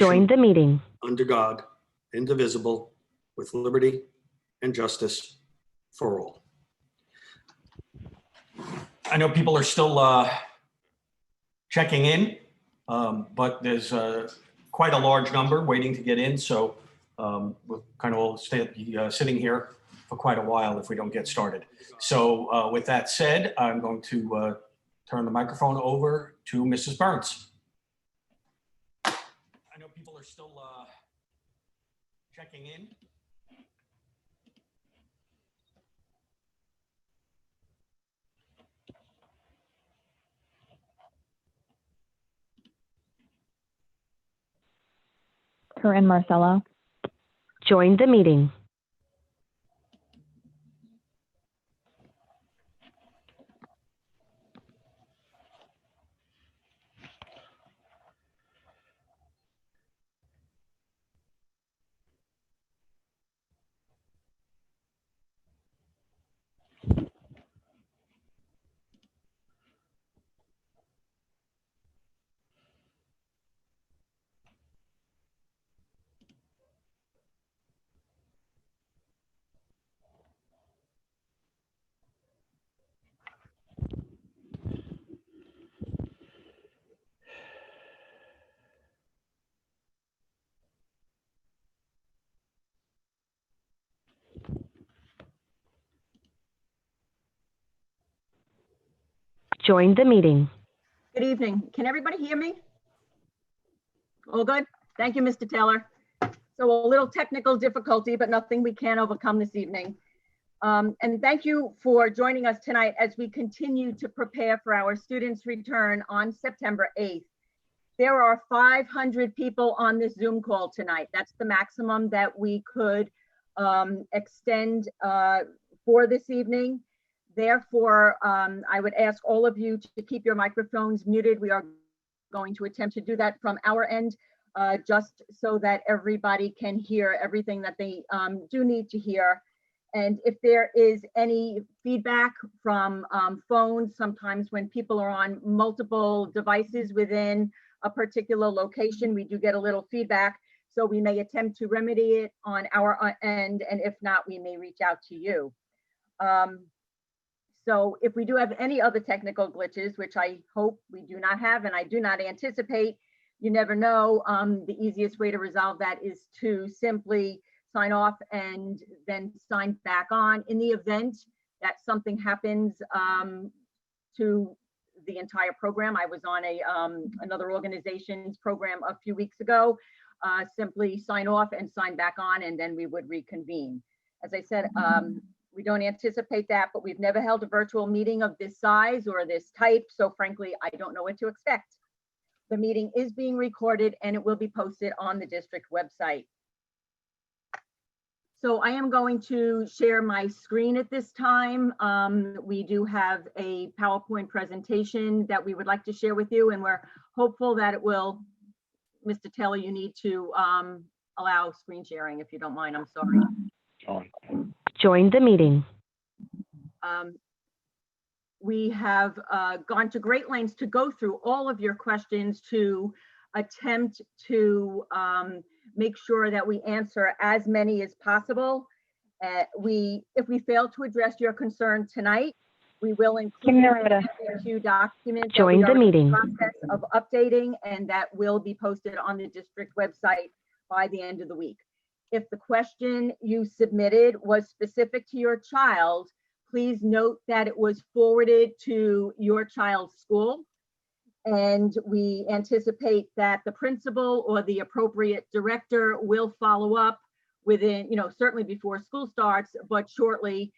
Join the meeting. Under God, indivisible, with liberty and justice for all. I know people are still checking in, but there's quite a large number waiting to get in. So we'll kind of all be sitting here for quite a while if we don't get started. So with that said, I'm going to turn the microphone over to Mrs. Burns. I know people are still checking in. Corinne Marcello. Join the meeting. Join the meeting. Good evening. Can everybody hear me? All good? Thank you, Mr. Taylor. So a little technical difficulty, but nothing we can't overcome this evening. And thank you for joining us tonight as we continue to prepare for our students' return on September 8th. There are 500 people on this Zoom call tonight. That's the maximum that we could extend for this evening. Therefore, I would ask all of you to keep your microphones muted. We are going to attempt to do that from our end, just so that everybody can hear everything that they do need to hear. And if there is any feedback from phones, sometimes when people are on multiple devices within a particular location, we do get a little feedback. So we may attempt to remedy it on our end, and if not, we may reach out to you. So if we do have any other technical glitches, which I hope we do not have, and I do not anticipate, you never know, the easiest way to resolve that is to simply sign off and then sign back on. In the event that something happens to the entire program, I was on another organization's program a few weeks ago, simply sign off and sign back on, and then we would reconvene. As I said, we don't anticipate that, but we've never held a virtual meeting of this size or this type. So frankly, I don't know what to expect. The meeting is being recorded and it will be posted on the district website. So I am going to share my screen at this time. We do have a PowerPoint presentation that we would like to share with you, and we're hopeful that it will. Mr. Taylor, you need to allow screen sharing if you don't mind. I'm sorry. Join the meeting. We have gone to great lengths to go through all of your questions to attempt to make sure that we answer as many as possible. If we fail to address your concern tonight, we will include the FAQ document Join the meeting. in the process of updating, and that will be posted on the district website by the end of the week. If the question you submitted was specific to your child, please note that it was forwarded to your child's school. And we anticipate that the principal or the appropriate director will follow up within, certainly before school starts, but shortly,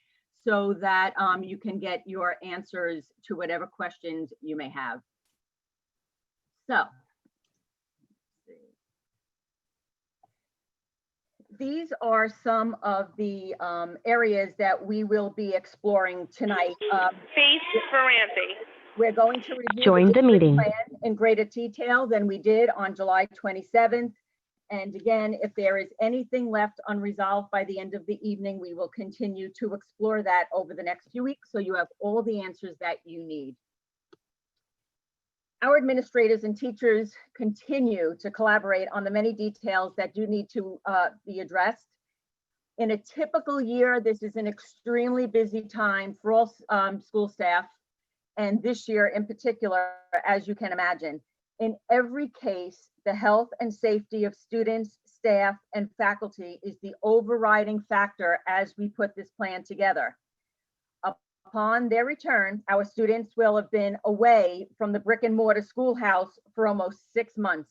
so that you can get your answers to whatever questions you may have. So, these are some of the areas that we will be exploring tonight. Face Ferranti. We're going to review Join the meeting plan in greater detail than we did on July 27th. And again, if there is anything left unresolved by the end of the evening, we will continue to explore that over the next few weeks, so you have all the answers that you need. Our administrators and teachers continue to collaborate on the many details that do need to be addressed. In a typical year, this is an extremely busy time for all school staff, and this year in particular, as you can imagine. In every case, the health and safety of students, staff, and faculty is the overriding factor as we put this plan together. Upon their return, our students will have been away from the brick and mortar schoolhouse for almost 6 months.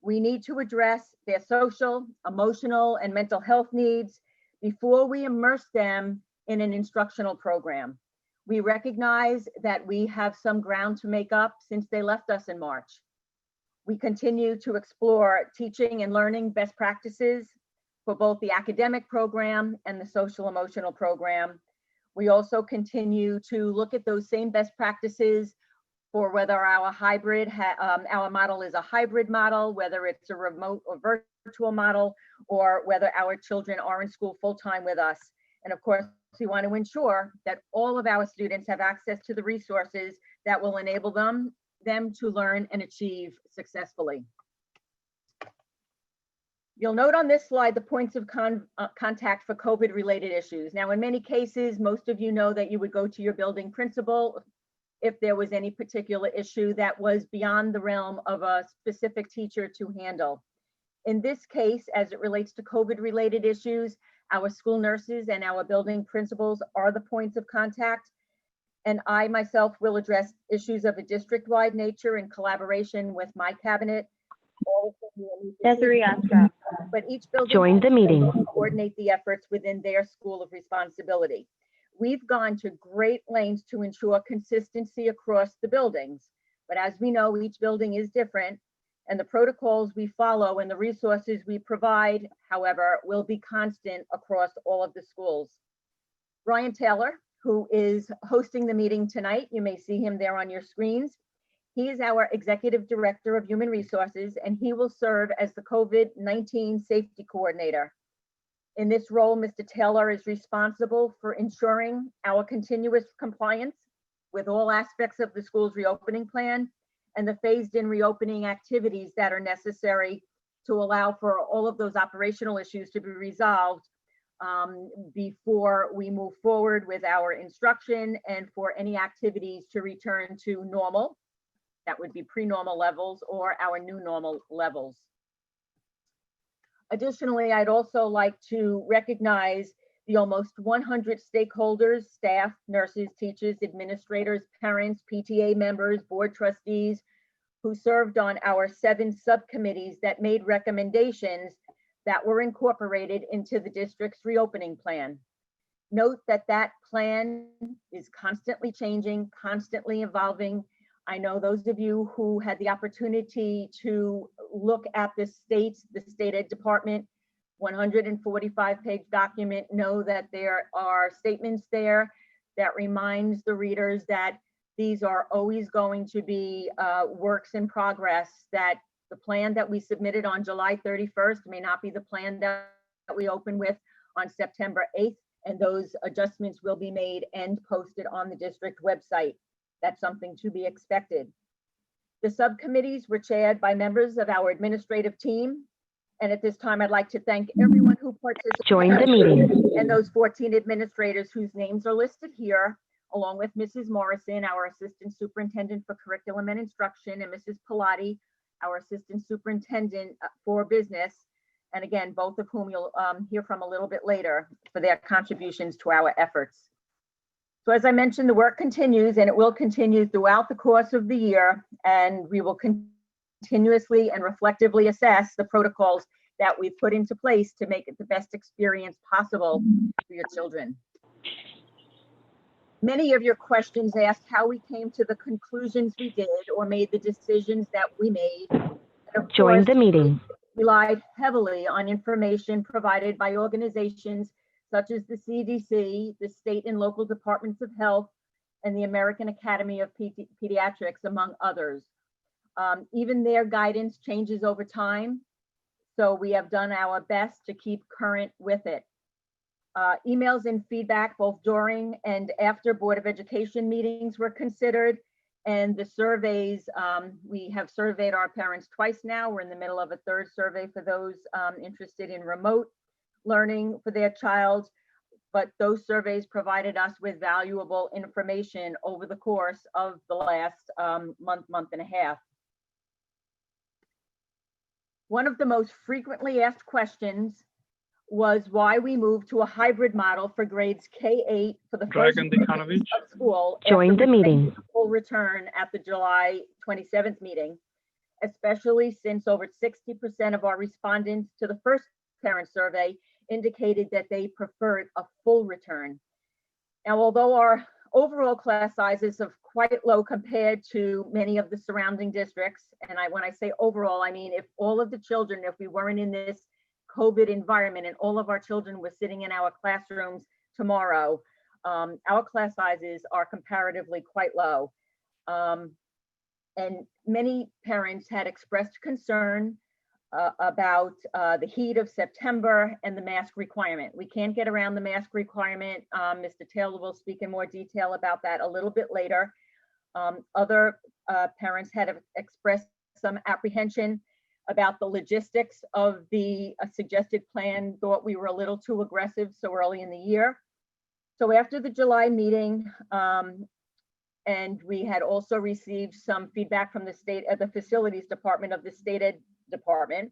We need to address their social, emotional, and mental health needs before we immerse them in an instructional program. We recognize that we have some ground to make up since they left us in March. We continue to explore teaching and learning best practices for both the academic program and the social emotional program. We also continue to look at those same best practices for whether our our model is a hybrid model, whether it's a remote or virtual model, or whether our children are in school full-time with us. And of course, we want to ensure that all of our students have access to the resources that will enable them to learn and achieve successfully. You'll note on this slide the points of contact for COVID-related issues. Now, in many cases, most of you know that you would go to your building principal if there was any particular issue that was beyond the realm of a specific teacher to handle. In this case, as it relates to COVID-related issues, our school nurses and our building principals are the points of contact. And I myself will address issues of a district-wide nature in collaboration with my cabinet. Desiree Astra. But each building Join the meeting. will coordinate the efforts within their school of responsibility. We've gone to great lengths to ensure consistency across the buildings. But as we know, each building is different, and the protocols we follow and the resources we provide, however, will be constant across all of the schools. Brian Taylor, who is hosting the meeting tonight, you may see him there on your screens. He is our Executive Director of Human Resources, and he will serve as the COVID-19 Safety Coordinator. In this role, Mr. Taylor is responsible for ensuring our continuous compliance with all aspects of the school's reopening plan and the phased-in reopening activities that are necessary to allow for all of those operational issues to be resolved before we move forward with our instruction and for any activities to return to normal. That would be pre-normal levels or our new normal levels. Additionally, I'd also like to recognize the almost 100 stakeholders, staff, nurses, teachers, administrators, parents, PTA members, board trustees, who served on our 7 subcommittees that made recommendations that were incorporated into the district's reopening plan. Note that that plan is constantly changing, constantly evolving. I know those of you who had the opportunity to look at the state ed department 145-page document know that there are statements there that reminds the readers that these are always going to be works in progress, that the plan that we submitted on July 31st may not be the plan that we open with on September 8th, and those adjustments will be made and posted on the district website. That's something to be expected. The subcommittees were chaired by members of our administrative team. And at this time, I'd like to thank everyone who participated. Join the meeting. And those 14 administrators whose names are listed here, along with Mrs. Morrison, our Assistant Superintendent for Curriculum and Instruction, and Mrs. Pilati, our Assistant Superintendent for Business. And again, both of whom you'll hear from a little bit later for their contributions to our efforts. So as I mentioned, the work continues, and it will continue throughout the course of the year, and we will continuously and reflectively assess the protocols that we've put into place to make it the best experience possible for your children. Many of your questions asked how we came to the conclusions we did or made the decisions that we made. And of Join course, the meeting. relied heavily on information provided by organizations such as the CDC, the state and local departments of health, and the American Academy of Pediatrics, among others. Even their guidance changes over time, so we have done our best to keep current with it. Emails and feedback both during and after Board of Education meetings were considered, And the surveys, we have surveyed our parents twice now. We're in the middle of a third survey for those interested in remote learning for their child. But those surveys provided us with valuable information over the course of the last month and a half. One of the most frequently asked questions was why we moved to a hybrid model for grades K-8 for the first Dragon week Dikanovic. of school. Join after the meeting. returning to full return at the July 27th meeting, especially since over 60% of our respondents to the first parent survey indicated that they preferred a full return. Now, although our overall class sizes are quite low compared to many of the surrounding districts, and when I say overall, I mean if all of the children, if we weren't in this COVID environment and all of our children were sitting in our classrooms tomorrow, our class sizes are comparatively quite low. And many parents had expressed concern about the heat of September and the mask requirement. We can't get around the mask requirement. Mr. Taylor will speak in more detail about that a little bit later. Other parents had expressed some apprehension about the logistics of the suggested plan, thought we were a little too aggressive so early in the year. So after the July meeting, and we had also received some feedback from the facilities department of the state ed department,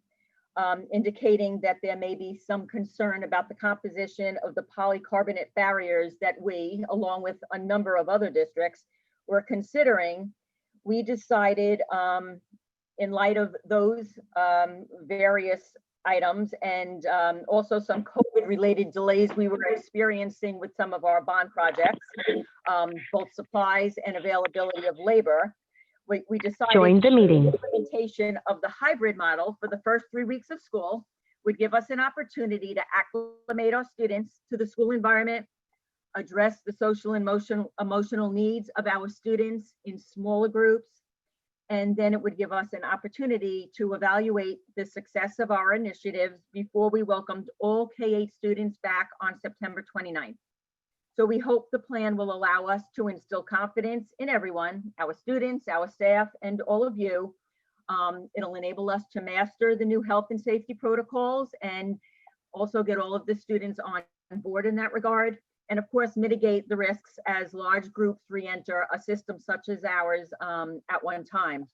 indicating that there may be some concern about the composition of the polycarbonate barriers that we, along with a number of other districts, were considering. We decided, in light of those various items and also some COVID-related delays we were experiencing with some of our bond projects, both supplies and availability of labor, we decided Join the meeting. the implementation of the hybrid model for the first 3 weeks of school would give us an opportunity to acclimate our students to the school environment, address the social and emotional needs of our students in smaller groups, and then it would give us an opportunity to evaluate the success of our initiatives before we welcomed all K-8 students back on September 29th. So we hope the plan will allow us to instill confidence in everyone, our students, our staff, and all of you. It'll enable us to master the new health and safety protocols and also get all of the students on board in that regard. And of course, mitigate the risks as large groups re-enter a system such as ours at one time.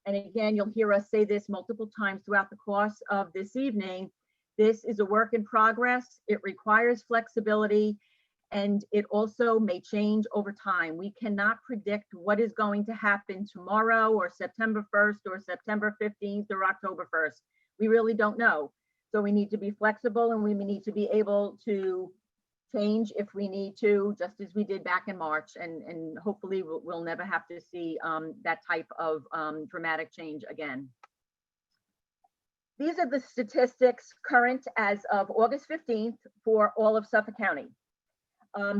And again, you'll hear us say this multiple times throughout the course of this evening. This is a work in progress. It requires flexibility, and it also may change over time. We cannot predict what is going to happen tomorrow or September 1st or September 15th or October 1st. We really don't know. So we need to be flexible, and we need to be able to change if we need to, just as we did back in March, and hopefully we'll never have to see that type of dramatic change again. These are the statistics current as of August 15th for all of Suffolk County.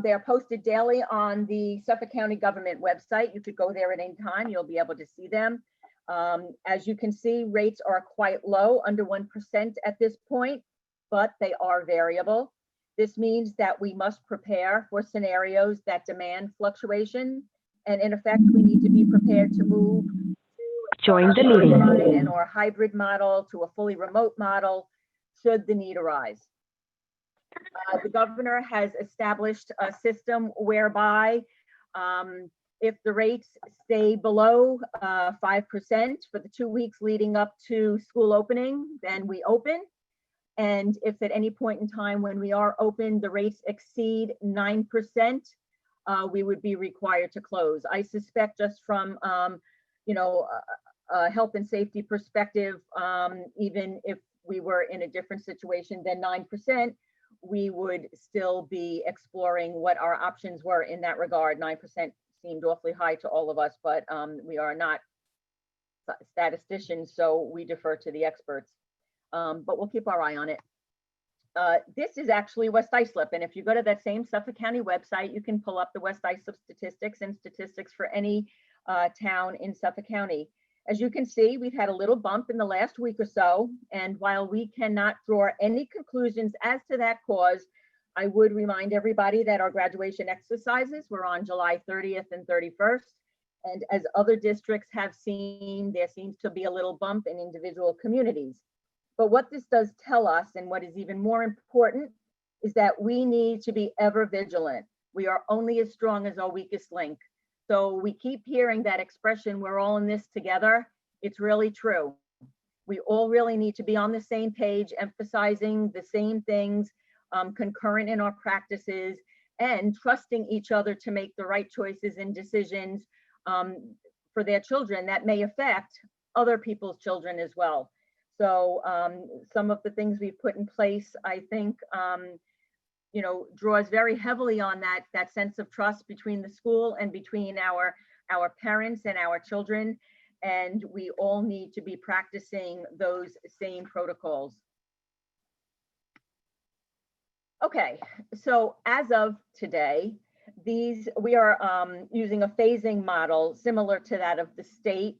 They are posted daily on the Suffolk County government website. You could go there at any time, you'll be able to see them. As you can see, rates are quite low, under 1% at this point, but they are variable. This means that we must prepare for scenarios that demand fluctuation. And in effect, we need to be prepared to move to Join the meeting. and or hybrid model to a fully remote model should the need arise. The governor has established a system whereby if the rates stay below 5% for the 2 weeks leading up to school opening, then we open. And if at any point in time when we are open, the rates exceed 9%, we would be required to close. I suspect just from, a health and safety perspective, even if we were in a different situation than 9%, we would still be exploring what our options were in that regard. 9% seemed awfully high to all of us, but we are not statisticians, so we defer to the experts. But we'll keep our eye on it. This is actually West Islip, and if you go to that same Suffolk County website, you can pull up the West Islip statistics and statistics for any town in Suffolk County. As you can see, we've had a little bump in the last week or so, and while we cannot draw any conclusions as to that cause, I would remind everybody that our graduation exercises were on July 30th and 31st, And as other districts have seen, there seems to be a little bump in individual communities. But what this does tell us, and what is even more important, is that we need to be ever vigilant. We are only as strong as our weakest link. So we keep hearing that expression, we're all in this together. It's really true. We all really need to be on the same page, emphasizing the same things, concurrent in our practices, and trusting each other to make the right choices and decisions for their children that may affect other people's children as well. So some of the things we've put in place, I think, you know, draws very heavily on that sense of trust between the school and between our parents and our children. And we all need to be practicing those same protocols. Okay, so as of today, we are using a phasing model similar to that of the state,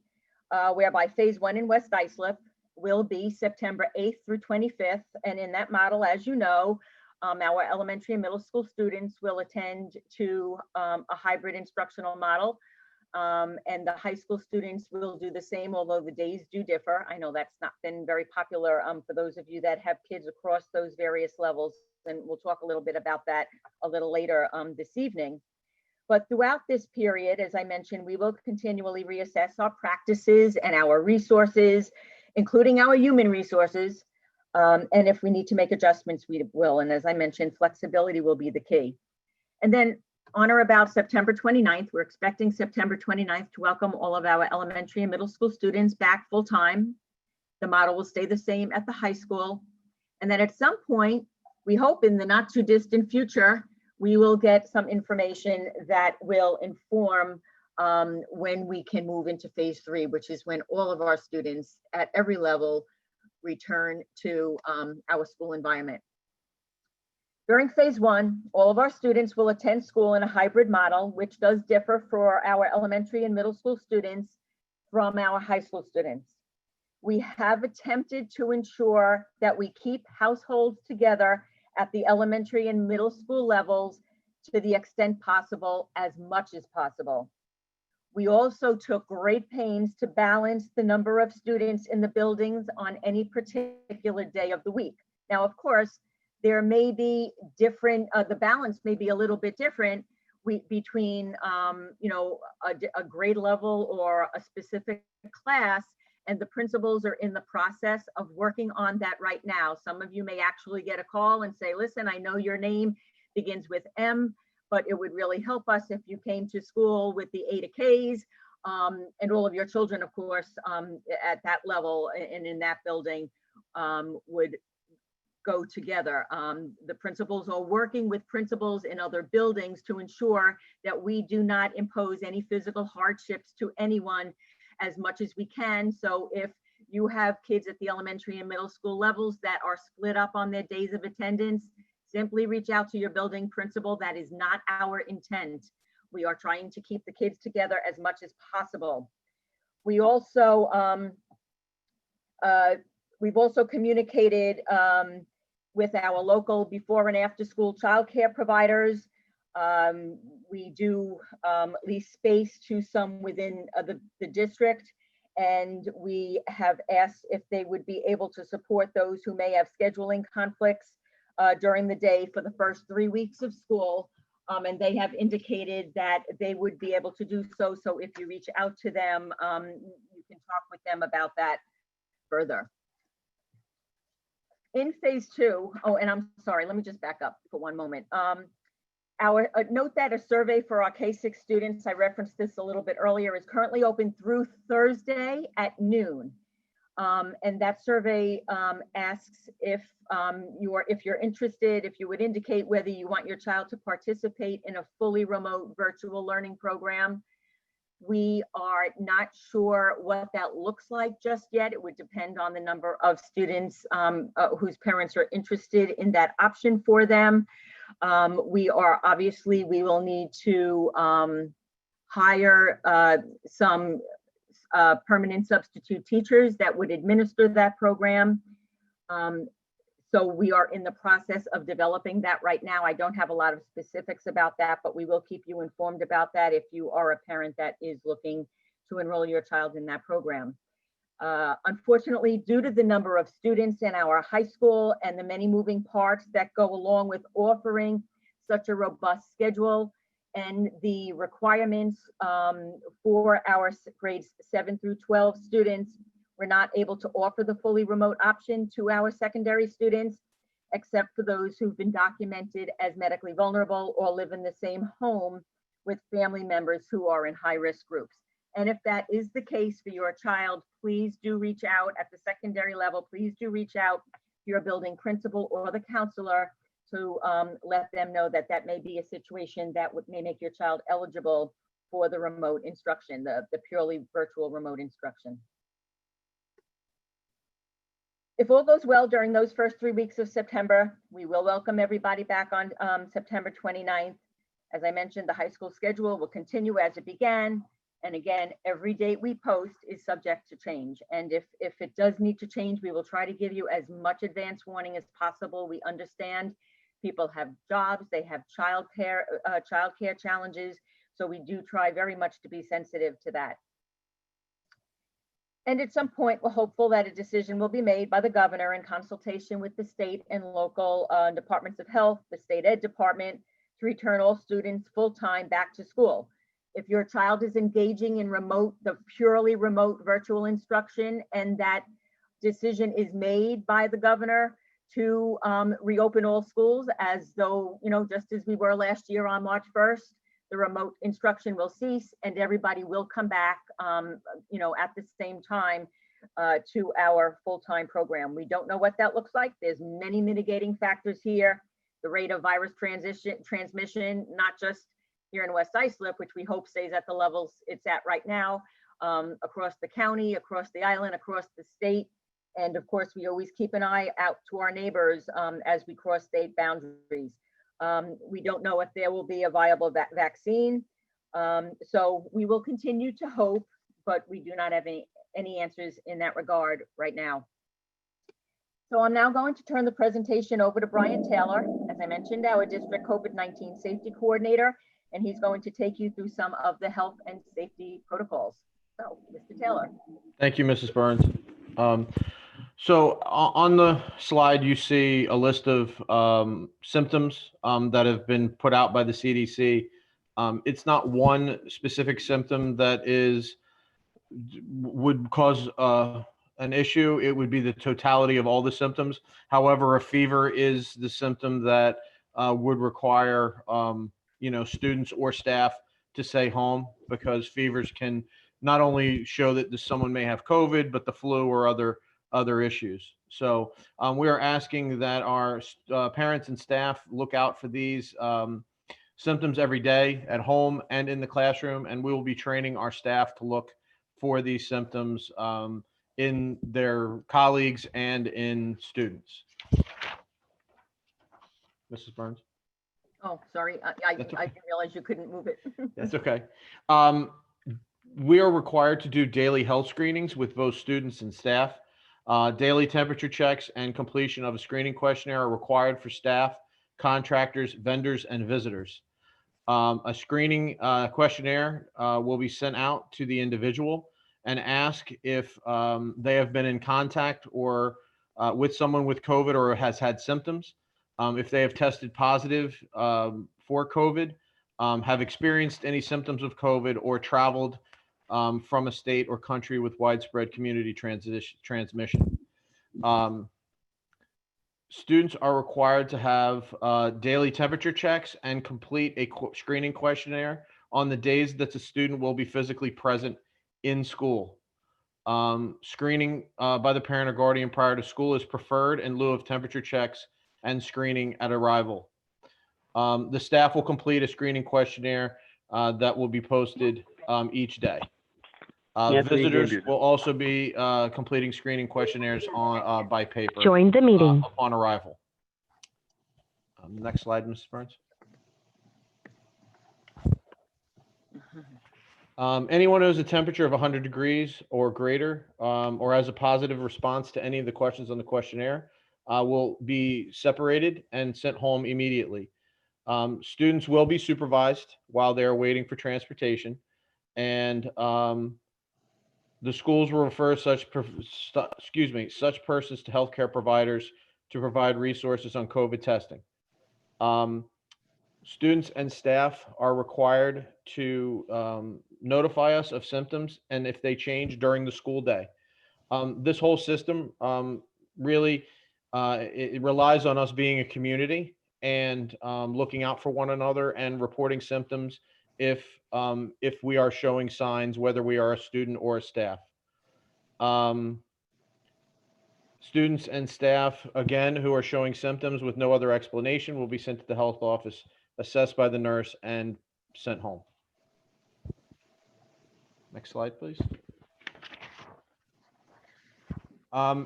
whereby phase 1 in West Islip will be September 8th through 25th. And in that model, as you know, our elementary and middle school students will attend to a hybrid instructional model. And the high school students will do the same, although the days do differ. I know that's not been very popular for those of you that have kids across those various levels. And we'll talk a little bit about that a little later this evening. But throughout this period, as I mentioned, we will continually reassess our practices and our resources, including our human resources. And if we need to make adjustments, we will. And as I mentioned, flexibility will be the key. And then on or about September 29th, we're expecting September 29th to welcome all of our elementary and middle school students back full time. The model will stay the same at the high school. And then at some point, we hope in the not too distant future, we will get some information that will inform when we can move into phase 3, which is when all of our students at every level return to our school environment. During phase 1, all of our students will attend school in a hybrid model, which does differ for our elementary and middle school students from our high school students. We have attempted to ensure that we keep households together at the elementary and middle school levels to the extent possible, as much as possible. We also took great pains to balance the number of students in the buildings on any particular day of the week. Now, of course, there may be different, the balance may be a little bit different between, you know, a grade level or a specific class, and the principals are in the process of working on that right now. Some of you may actually get a call and say, listen, I know your name begins with M, but it would really help us if you came to school with the A to Ks, and all of your children, of course, at that level and in that building would go together. The principals are working with principals in other buildings to ensure that we do not impose any physical hardships to anyone as much as we can. So if you have kids at the elementary and middle school levels that are split up on their days of attendance, simply reach out to your building principal. That is not our intent. We are trying to keep the kids together as much as possible. We also, we've also communicated with our local before and after school childcare providers. We do lease space to some within the district, and we have asked if they would be able to support those who may have scheduling conflicts during the day for the first 3 weeks of school. And they have indicated that they would be able to do so. So if you reach out to them, you can talk with them about that further. In phase 2, oh, and I'm sorry, let me just back up for one moment. Note that a survey for our K-6 students, I referenced this a little bit earlier, is currently open through Thursday at noon. And that survey asks if you're interested, if you would indicate whether you want your child to participate in a fully remote virtual learning program. We are not sure what that looks like just yet. It would depend on the number of students whose parents are interested in that option for them. We will need to hire some permanent substitute teachers that would administer that program. So we are in the process of developing that right now. I don't have a lot of specifics about that, but we will keep you informed about that if you are a parent that is looking to enroll your child in that program. Unfortunately, due to the number of students in our high school and the many moving parts that go along with offering such a robust schedule and the requirements for our grades 7 through 12 students, we're not able to offer the fully remote option to our secondary students, except for those who've been documented as medically vulnerable or live in the same home with family members who are in high-risk groups. And if that is the case for your child, please do reach out at the secondary level. Please do reach out to your building principal or the counselor to let them know that that may be a situation that may make your child eligible for the remote instruction, the purely virtual remote instruction. If all goes well during those first 3 weeks of September, we will welcome everybody back on September 29th. As I mentioned, the high school schedule will continue as it began. And again, every date we post is subject to change. And if it does need to change, we will try to give you as much advance warning as possible. We understand people have jobs, they have childcare challenges. So we do try very much to be sensitive to that. And at some point, we're hopeful that a decision will be made by the governor in consultation with the state and local departments of health, the state ed department, to return all students full-time back to school. If your child is engaging in the purely remote virtual instruction, and that decision is made by the governor to reopen all schools, as though, just as we were last year on March 1st, the remote instruction will cease and everybody will come back, at the same time to our full-time program. We don't know what that looks like. There's many mitigating factors here. The rate of virus transmission, not just here in West Islip, which we hope stays at the levels it's at right now, across the county, across the island, across the state. And of course, we always keep an eye out to our neighbors as we cross state boundaries. We don't know if there will be a viable vaccine. So we will continue to hope, but we do not have any answers in that regard right now. So I'm now going to turn the presentation over to Brian Taylor, as I mentioned, our district COVID-19 safety coordinator, and he's going to take you through some of the health and safety protocols. So, Mr. Taylor. Thank you, Mrs. Burns. So on the slide, you see a list of symptoms that have been put out by the CDC. It's not one specific symptom that would cause an issue. It would be the totality of all the symptoms. However, a fever is the symptom that would require students or staff to stay home, because fevers can not only show that someone may have COVID, but the flu or other issues. So we are asking that our parents and staff look out for these symptoms every day at home and in the classroom, and we will be training our staff to look for these symptoms in their colleagues and in students. Mrs. Burns? Oh, sorry, I didn't realize you couldn't move it. That's okay. We are required to do daily health screenings with both students and staff. Daily temperature checks and completion of a screening questionnaire are required for staff, contractors, vendors, and visitors. A screening questionnaire will be sent out to the individual and ask if they have been in contact or with someone with COVID or has had symptoms. If they have tested positive for COVID, have experienced any symptoms of COVID, or traveled from a state or country with widespread community transmission. Students are required to have daily temperature checks and complete a screening questionnaire on the days that the student will be physically present in school. Screening by the parent or guardian prior to school is preferred in lieu of temperature checks and screening at arrival. The staff will complete a screening questionnaire that will be posted each day. Visitors will also be completing screening questionnaires by paper. Join the meeting. Upon arrival. Next slide, Mrs. Burns. Anyone who has a temperature of 100 degrees or greater, or has a positive response to any of the questions on the questionnaire, will be separated and sent home immediately. Students will be supervised while they're waiting for transportation, and the schools will refer such persons to healthcare providers to provide resources on COVID testing. Students and staff are required to notify us of symptoms and if they change during the school day. This whole system really it relies on us being a community and looking out for one another and reporting symptoms if we are showing signs, whether we are a student or a staff. Students and staff, again, who are showing symptoms with no other explanation will be sent to the health office, assessed by the nurse, and sent home. Next slide, please.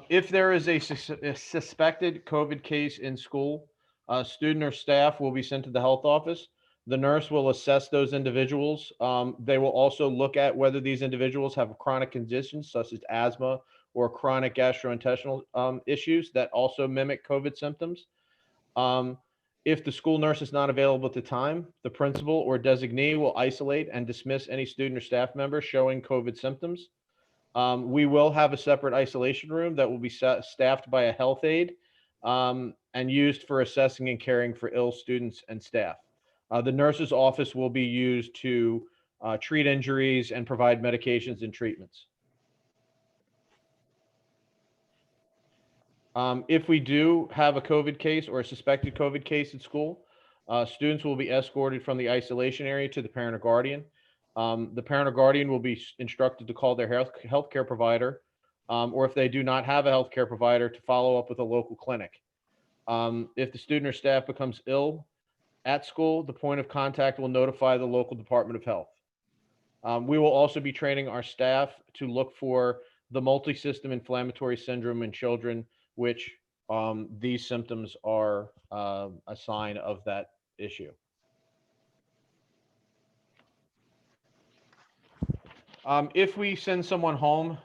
If there is a suspected COVID case in school, a student or staff will be sent to the health office. The nurse will assess those individuals. They will also look at whether these individuals have chronic conditions such as asthma or chronic gastrointestinal issues that also mimic COVID symptoms. If the school nurse is not available at the time, the principal or designee will isolate and dismiss any student or staff member showing COVID symptoms. We will have a separate isolation room that will be staffed by a health aide and used for assessing and caring for ill students and staff. The nurse's office will be used to treat injuries and provide medications and treatments. If we do have a COVID case or a suspected COVID case at school, students will be escorted from the isolation area to the parent or guardian. The parent or guardian will be instructed to call their healthcare provider, or if they do not have a healthcare provider, to follow up with a local clinic. If the student or staff becomes ill at school, the point of contact will notify the local Department of Health. We will also be training our staff to look for the multi-system inflammatory syndrome in children, which these symptoms are a sign of that issue. If we send someone home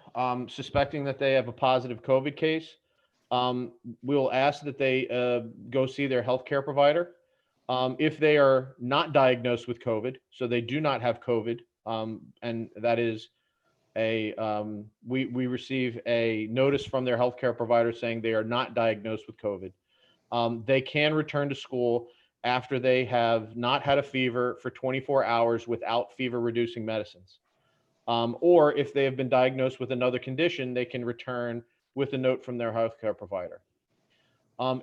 suspecting that they have a positive COVID case, we will ask that they go see their healthcare provider. If they are not diagnosed with COVID, so they do not have COVID, and that is we receive a notice from their healthcare provider saying they are not diagnosed with COVID. They can return to school after they have not had a fever for 24 hours without fever-reducing medicines. Or if they have been diagnosed with another condition, they can return with a note from their healthcare provider.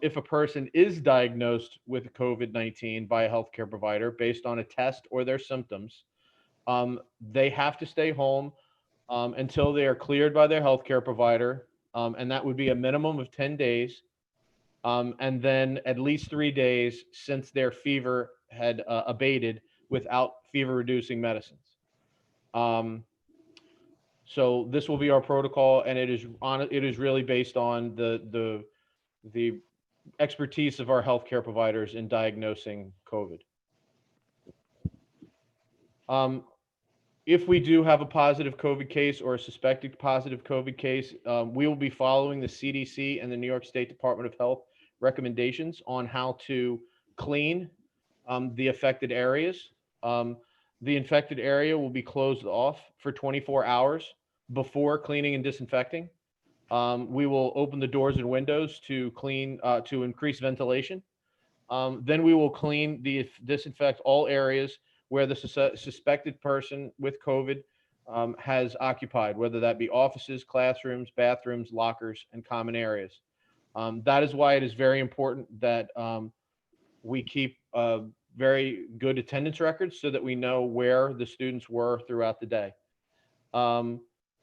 If a person is diagnosed with COVID-19 by a healthcare provider based on a test or their symptoms, they have to stay home until they are cleared by their healthcare provider, and that would be a minimum of 10 days, and then at least 3 days since their fever had abated without fever-reducing medicines. So this will be our protocol, and it is really based on the expertise of our healthcare providers in diagnosing COVID. If we do have a positive COVID case or a suspected positive COVID case, we will be following the CDC and the New York State Department of Health recommendations on how to clean the affected areas. The infected area will be closed off for 24 hours before cleaning and disinfecting. We will open the doors and windows to to increase ventilation. Then we will disinfect all areas where the suspected person with COVID has occupied, whether that be offices, classrooms, bathrooms, lockers, and common areas. That is why it is very important that we keep very good attendance records so that we know where the students were throughout the day.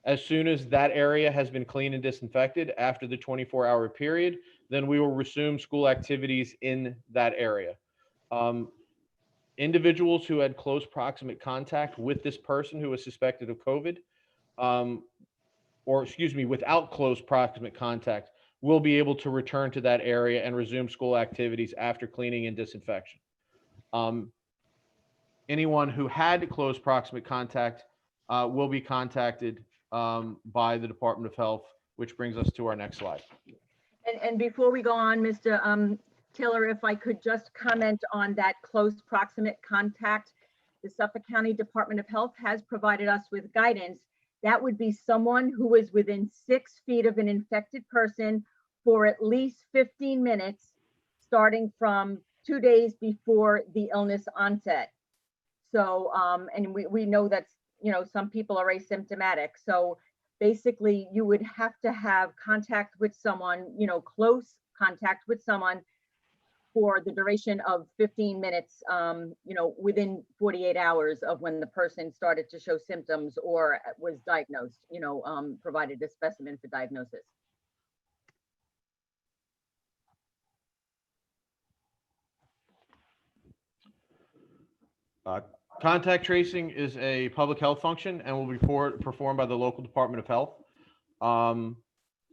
As soon as that area has been cleaned and disinfected after the 24-hour period, then we will resume school activities in that area. Individuals who had close proximate contact with this person who was suspected of COVID, without close proximate contact, will be able to return to that area and resume school activities after cleaning and disinfection. Anyone who had close proximate contact will be contacted by the Department of Health, which brings us to our next slide. And before we go on, Mr. Tiller, if I could just comment on that close proximate contact, the Suffolk County Department of Health has provided us with guidance. That would be someone who is within 6 feet of an infected person for at least 15 minutes, starting from 2 days before the illness onset. So, and we know that's, you know, some people are asymptomatic. So basically you would have to have contact with someone, you know, close contact with someone for the duration of 15 minutes, you know, within 48 hours of when the person started to show symptoms or was diagnosed, you know, provided a specimen for diagnosis. Contact tracing is a public health function and will be performed by the local Department of Health.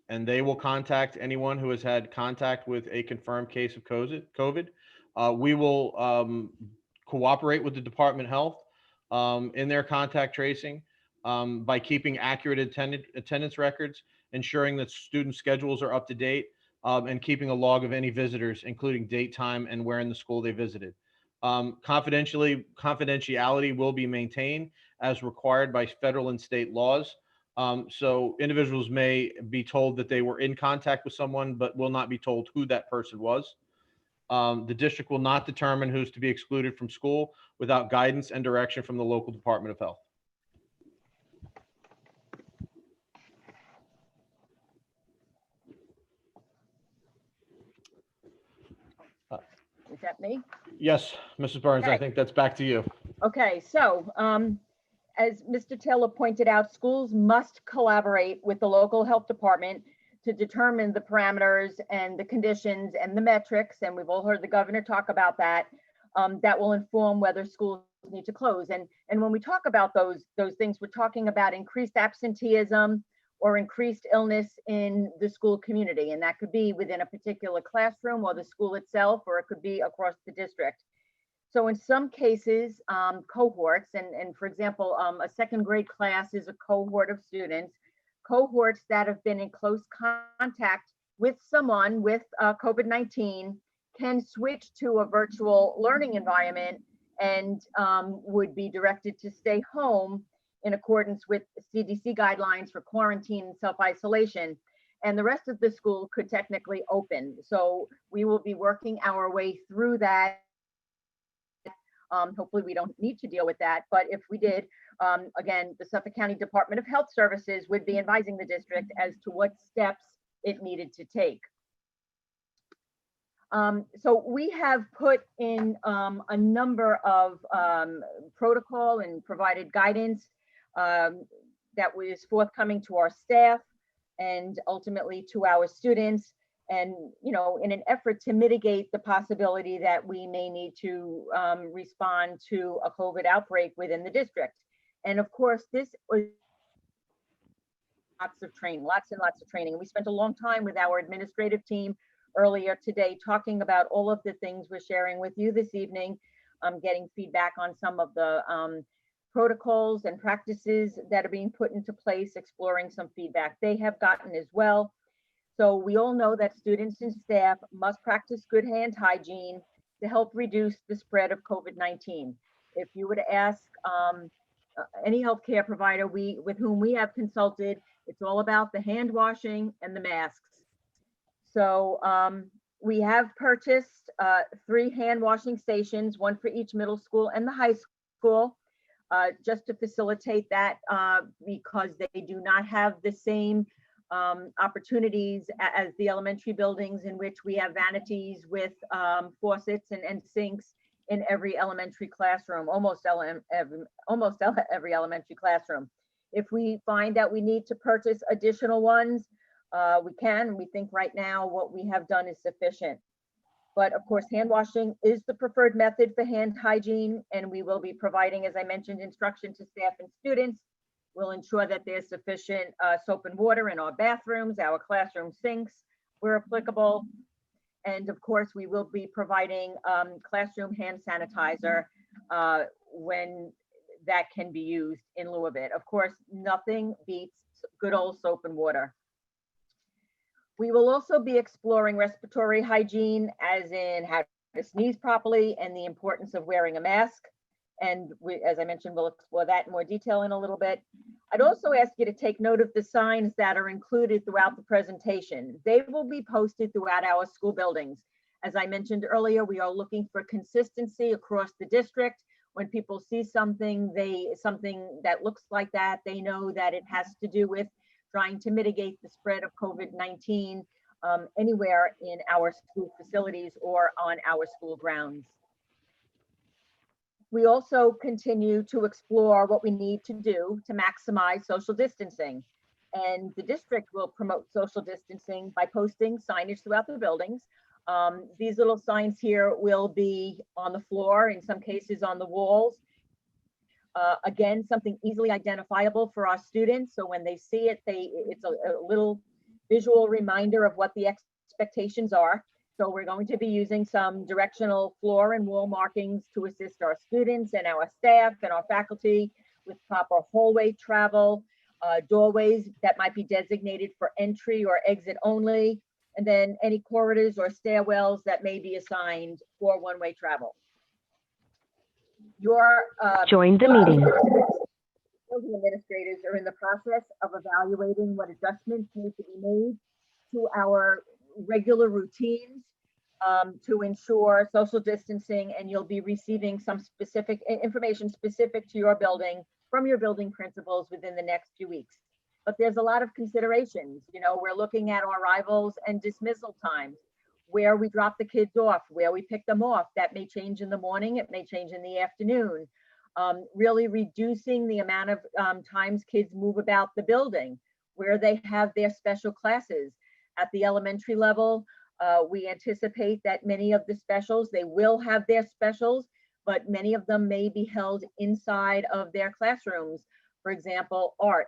And they will contact anyone who has had contact with a confirmed case of COVID. We will cooperate with the Department of Health in their contact tracing by keeping accurate attendance records, ensuring that student schedules are up to date, and keeping a log of any visitors, including date, time, and where in the school they visited. Confidentiality will be maintained as required by federal and state laws. So individuals may be told that they were in contact with someone, but will not be told who that person was. The district will not determine who's to be excluded from school without guidance and direction from the local Department of Health. Is that me? Yes, Mrs. Burns, I Okay. think that's back to you. Okay, so as Mr. Taylor pointed out, schools must collaborate with the local health department to determine the parameters and the conditions and the metrics, and we've all heard the governor talk about that, that will inform whether schools need to close. And when we talk about those things, we're talking about increased absenteeism or increased illness in the school community, and that could be within a particular classroom or the school itself, or it could be across the district. So in some cases, cohorts, and for example, a second grade class is a cohort of students. Cohorts that have been in close contact with someone with COVID-19 can switch to a virtual learning environment and would be directed to stay home in accordance with CDC guidelines for quarantine and self-isolation. And the rest of the school could technically open. So we will be working our way through that. Hopefully we don't need to deal with that, but if we did, again, the Suffolk County Department of Health Services would be advising the district as to what steps it needed to take. So we have put in a number of protocol and provided guidance that was forthcoming to our staff and ultimately to our students. And, you know, in an effort to mitigate the possibility that we may need to respond to a COVID outbreak within the district. And of course, this was lots and lots of training. We spent a long time with our administrative team earlier today talking about all of the things we're sharing with you this evening, getting feedback on some of the protocols and practices that are being put into place, exploring some feedback they have gotten as well. So we all know that students and staff must practice good hand hygiene to help reduce the spread of COVID-19. If you were to ask any healthcare provider with whom we have consulted, it's all about the hand washing and the masks. So we have purchased 3 hand washing stations, 1 for each middle school and the high school, just to facilitate that because they do not have the same opportunities as the elementary buildings, in which we have vanities with faucets and sinks in every elementary classroom, almost every elementary classroom. If we find that we need to purchase additional ones, we can. We think right now what we have done is sufficient. But of course, hand washing is the preferred method for hand hygiene, and we will be providing, as I mentioned, instruction to staff and students. We'll ensure that there's sufficient soap and water in our bathrooms, our classroom sinks, where applicable. And of course, we will be providing classroom hand sanitizer when that can be used in lieu of it. Of course, nothing beats good old soap and water. We will also be exploring respiratory hygiene, as in how to sneeze properly and the importance of wearing a mask. And as I mentioned, we'll explore that in more detail in a little bit. I'd also ask you to take note of the signs that are included throughout the presentation. They will be posted throughout our school buildings. As I mentioned earlier, we are looking for consistency across the district. When people see something that looks like that, they know that it has to do with trying to mitigate the spread of COVID-19 anywhere in our school facilities or on our school grounds. We also continue to explore what we need to do to maximize social distancing. And the district will promote social distancing by posting signage throughout the buildings. These little signs here will be on the floor, in some cases on the walls. Again, something easily identifiable for our students. So when they see it, it's a little visual reminder of what the expectations are. So we're going to be using some directional floor and wall markings to assist our students and our staff and our faculty with proper hallway travel, doorways that might be designated for entry or exit only, and then any corridors or stairwells that may be assigned for one-way travel. Join the meeting. Building administrators are in the process of evaluating what adjustments need to be made to our regular routines to ensure social distancing, and you'll be receiving some specific information specific to your building from your building principals within the next few weeks. But there's a lot of considerations. You know, we're looking at our arrivals and dismissal times, where we drop the kids off, where we pick them off. That may change in the morning, it may change in the afternoon. Really reducing the amount of times kids move about the building, where they have their special classes. At the elementary level, we anticipate that many of the specials, they will have their specials, but many of them may be held inside of their classrooms. For example, art.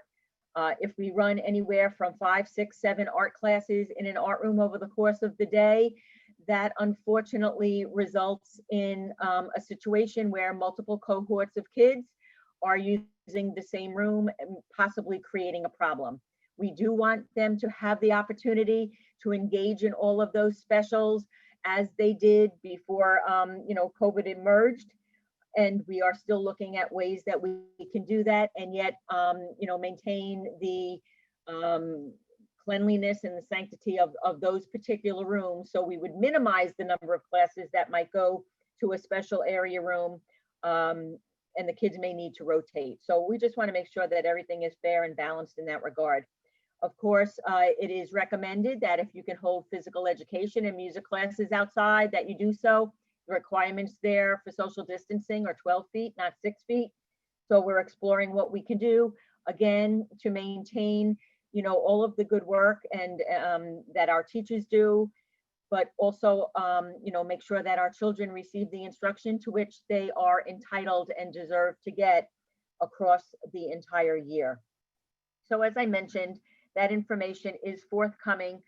If we run anywhere from 5, 6, 7 art classes in an art room over the course of the day, that unfortunately results in a situation where multiple cohorts of kids are using the same room and possibly creating a problem. We do want them to have the opportunity to engage in all of those specials as they did before COVID emerged. And we are still looking at ways that we can do that and yet maintain the cleanliness and the sanctity of those particular rooms. So we would minimize the number of classes that might go to a special area room, and the kids may need to rotate. So we just want to make sure that everything is fair and balanced in that regard. Of course, it is recommended that if you can hold physical education and music classes outside, that you do so. The requirements there for social distancing are 12 feet, not 6 feet. So we're exploring what we can do, again, to maintain all of the good work and that our teachers do, but also make sure that our children receive the instruction to which they are entitled and deserve to get across the entire year. So as I mentioned, that information is forthcoming.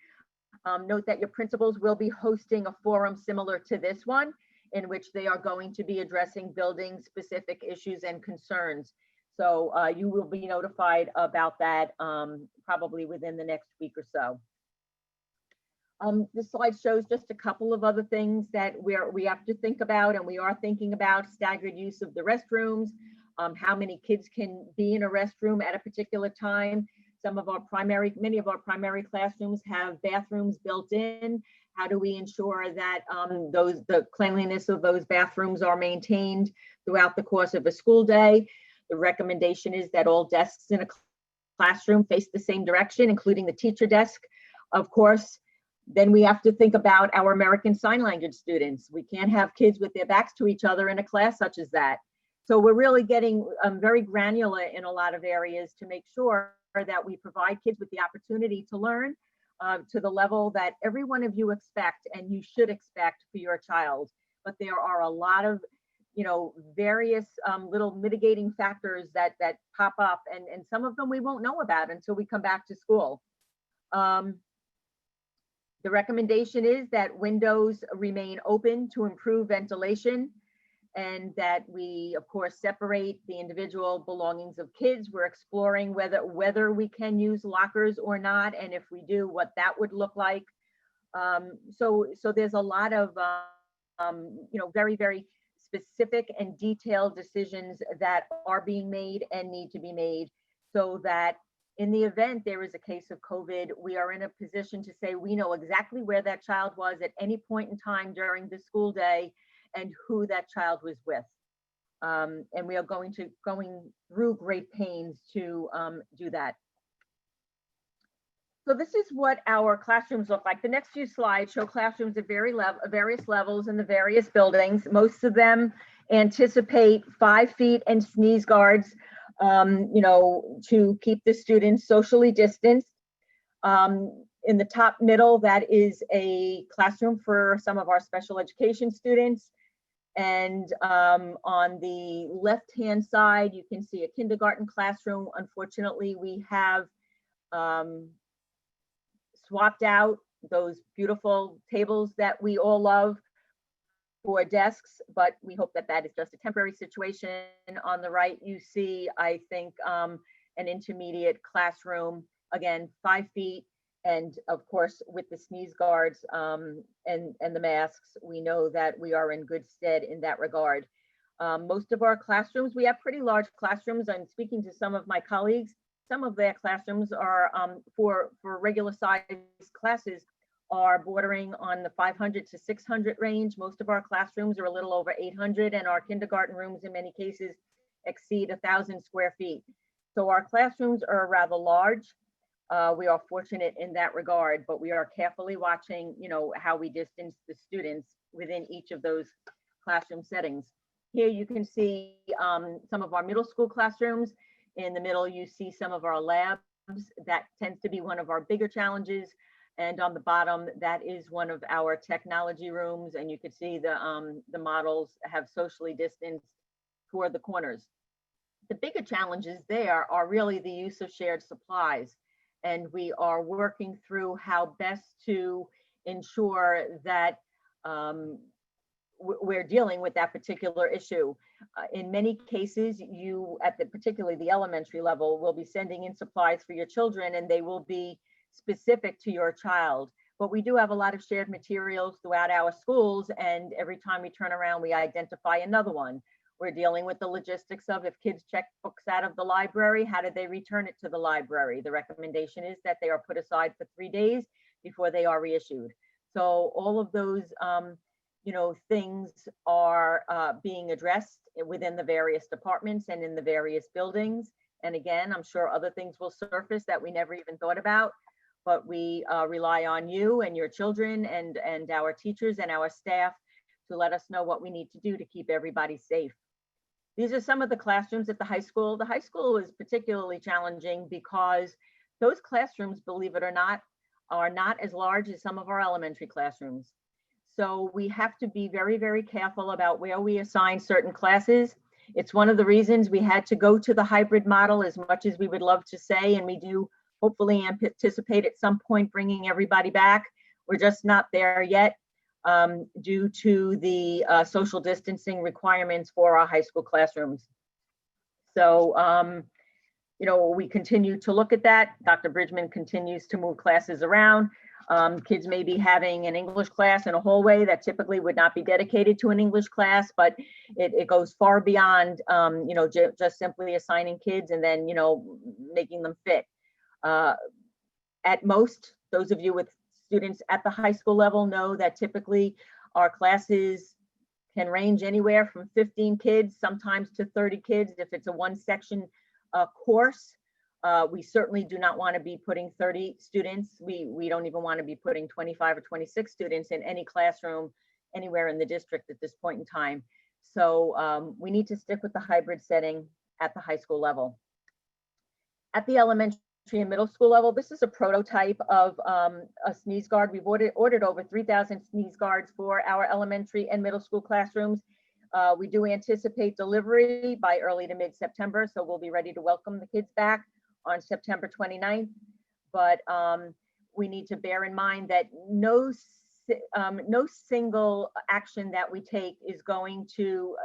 Note that your principals will be hosting a forum similar to this one, in which they are going to be addressing building specific issues and concerns. So you will be notified about that probably within the next week or so. This slide shows just a couple of other things that we have to think about, and we are thinking about staggered use of the restrooms, how many kids can be in a restroom at a particular time. Many of our primary classrooms have bathrooms built in. How do we ensure that the cleanliness of those bathrooms are maintained throughout the course of a school day? The recommendation is that all desks in a classroom face the same direction, including the teacher desk. Of course, then we have to think about our American Sign Language students. We can't have kids with their backs to each other in a class such as that. So we're really getting very granular in a lot of areas to make sure that we provide kids with the opportunity to learn to the level that every one of you expect and you should expect for your child. But there are a lot of various little mitigating factors that pop up, and some of them we won't know about until we come back to school. The recommendation is that windows remain open to improve ventilation. and that we, of course, separate the individual belongings of kids. We're exploring whether we can use lockers or not, and if we do, what that would look like. So there's a lot of, very, very specific and detailed decisions that are being made and need to be made, so that in the event there is a case of COVID, we are in a position to say we know exactly where that child was at any point in time during the school day and who that child was with. And we are going through great pains to do that. So this is what our classrooms look like. The next few slides show classrooms at various levels in the various buildings. Most of them anticipate 5 feet and sneeze guards, to keep the students socially distanced. In the top middle, that is a classroom for some of our special education students. And on the left-hand side, you can see a kindergarten classroom. Unfortunately, we have swapped out those beautiful tables that we all love for desks, but we hope that that is just a temporary situation. On the right, you see, I think, an intermediate classroom, again, 5 feet. And of course, with the sneeze guards and the masks, we know that we are in good stead in that regard. Most of our classrooms, we have pretty large classrooms. I'm speaking to some of my colleagues. Some of their classrooms are for regular size classes are bordering on the 500 to 600 range. Most of our classrooms are a little over 800, and our kindergarten rooms in many cases exceed 1,000 square feet. So our classrooms are rather large. We are fortunate in that regard, but we are carefully watching, how we distance the students within each of those classroom settings. Here you can see some of our middle school classrooms. In the middle, you see some of our labs. That tends to be one of our bigger challenges. And on the bottom, that is one of our technology rooms. And you can see the models have socially distanced toward the corners. The bigger challenges there are really the use of shared supplies. And we are working through how best to ensure that we're dealing with that particular issue. In many cases, you particularly the elementary level will be sending in supplies for your children, and they will be specific to your child. But we do have a lot of shared materials throughout our schools, and every time we turn around, we identify another one. We're dealing with the logistics of if kids check books out of the library, how do they return it to the library? The recommendation is that they are put aside for 3 days before they are reissued. So all of those things are being addressed within the various departments and in the various buildings. And again, I'm sure other things will surface that we never even thought about, but we rely on you and your children and our teachers and our staff to let us know what we need to do to keep everybody safe. These are some of the classrooms at the high school. The high school is particularly challenging because those classrooms, believe it or not, are not as large as some of our elementary classrooms. So we have to be very, very careful about where we assign certain classes. It's one of the reasons we had to go to the hybrid model, as much as we would love to say, and we do hopefully anticipate at some point bringing everybody back. We're just not there yet due to the social distancing requirements for our high school classrooms. So, we continue to look at that. Dr. Bridgman continues to move classes around. Kids may be having an English class in a hallway that typically would not be dedicated to an English class, but it goes far beyond, just simply assigning kids and then, making them fit. At most, those of you with students at the high school level know that typically our classes can range anywhere from 15 kids, sometimes to 30 kids. If it's a one section course, we certainly do not want to be putting 30 students. We don't even want to be putting 25 or 26 students in any classroom anywhere in the district at this point in time. So we need to stick with the hybrid setting at the high school level. At the elementary and middle school level, this is a prototype of a sneeze guard. We've ordered over 3,000 sneeze guards for our elementary and middle school classrooms. We do anticipate delivery by early to mid-September, so we'll be ready to welcome the kids back on September 29th. But we need to bear in mind that no no single action that we take is going to,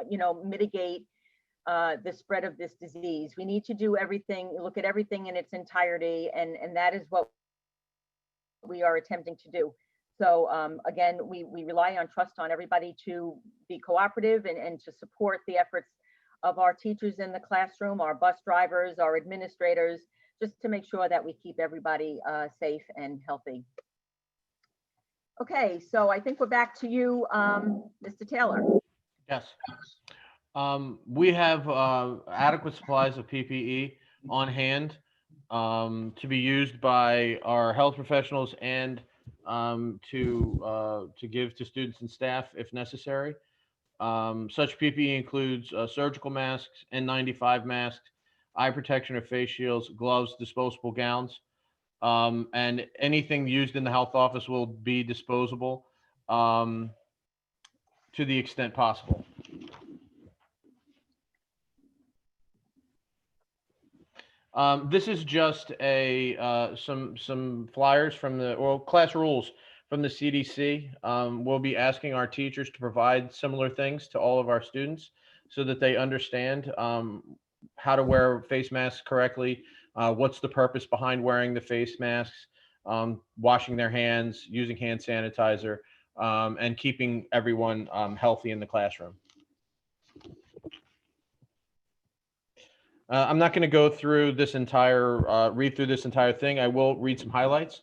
mitigate the spread of this disease. We need to do everything, look at everything in its entirety, and that is what we are attempting to do. So again, we rely on trust on everybody to be cooperative and to support the efforts of our teachers in the classroom, our bus drivers, our administrators, just to make sure that we keep everybody safe and healthy. Okay, so I think we're back to you, Mr. Taylor. Yes. We have adequate supplies of PPE on hand to be used by our health professionals and to give to students and staff if necessary. Such PPE includes surgical masks, N95 masks, eye protection or face shields, gloves, disposable gowns, and anything used in the health office will be disposable to the extent possible. This is just some flyers from class rules from the CDC. We'll be asking our teachers to provide similar things to all of our students so that they understand how to wear face masks correctly, what's the purpose behind wearing the face masks, washing their hands, using hand sanitizer, and keeping everyone healthy in the classroom. I'm not going to go through this read through this entire thing. I will read some highlights.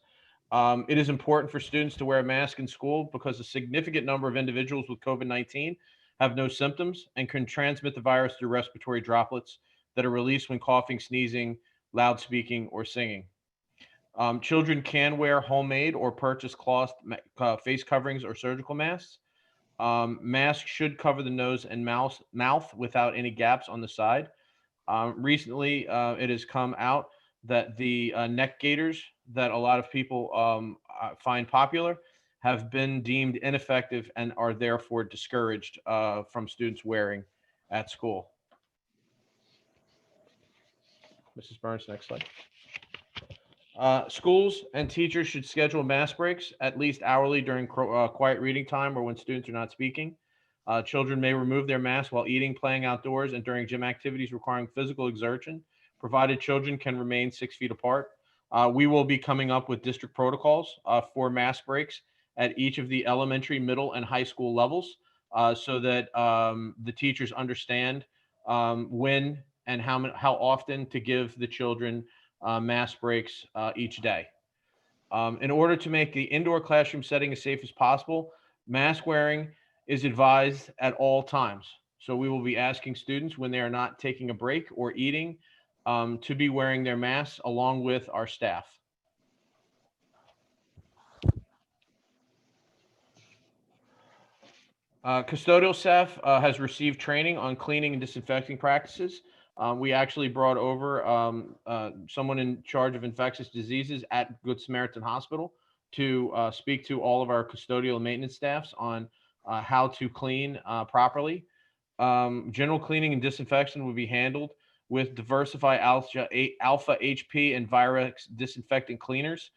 It is important for students to wear a mask in school because a significant number of individuals with COVID-19 have no symptoms and can transmit the virus through respiratory droplets that are released when coughing, sneezing, loud speaking, or singing. Children can wear homemade or purchased cloth face coverings or surgical masks. Masks should cover the nose and mouth without any gaps on the side. Recently, it has come out that the neck gaiters that a lot of people find popular have been deemed ineffective and are therefore discouraged from students wearing at school. Mrs. Burns, next slide. Schools and teachers should schedule mask breaks at least hourly during quiet reading time or when students are not speaking. Children may remove their masks while eating, playing outdoors, and during gym activities requiring physical exertion, provided children can remain 6 feet apart. We will be coming up with district protocols for mask breaks at each of the elementary, middle, and high school levels so that the teachers understand when and how often to give the children mask breaks each day. In order to make the indoor classroom setting as safe as possible, mask wearing is advised at all times. So we will be asking students when they are not taking a break or eating to be wearing their masks along with our staff. Custodial staff has received training on cleaning and disinfecting practices. We actually brought over someone in charge of infectious diseases at Good Samaritan Hospital to speak to all of our custodial and maintenance staffs on how to clean properly. General cleaning and disinfection will be handled with Diversify Alpha HP and Virex disinfectant cleaners.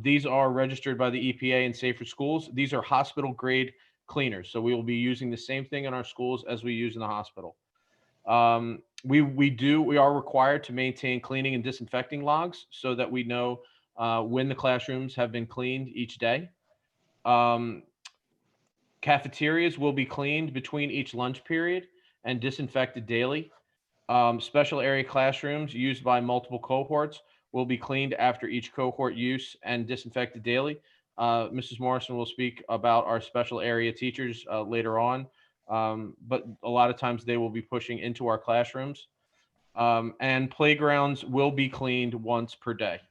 These are registered by the EPA and Safer Schools. These are hospital grade cleaners. So we will be using the same thing in our schools as we use in the hospital. We are required to maintain cleaning and disinfecting logs so that we know when the classrooms have been cleaned each day. Cafeterias will be cleaned between each lunch period and disinfected daily. Special area classrooms used by multiple cohorts will be cleaned after each cohort use and disinfected daily. Mrs. Morrison will speak about our special area teachers later on, but a lot of times they will be pushing into our classrooms. And playgrounds will be cleaned once per day.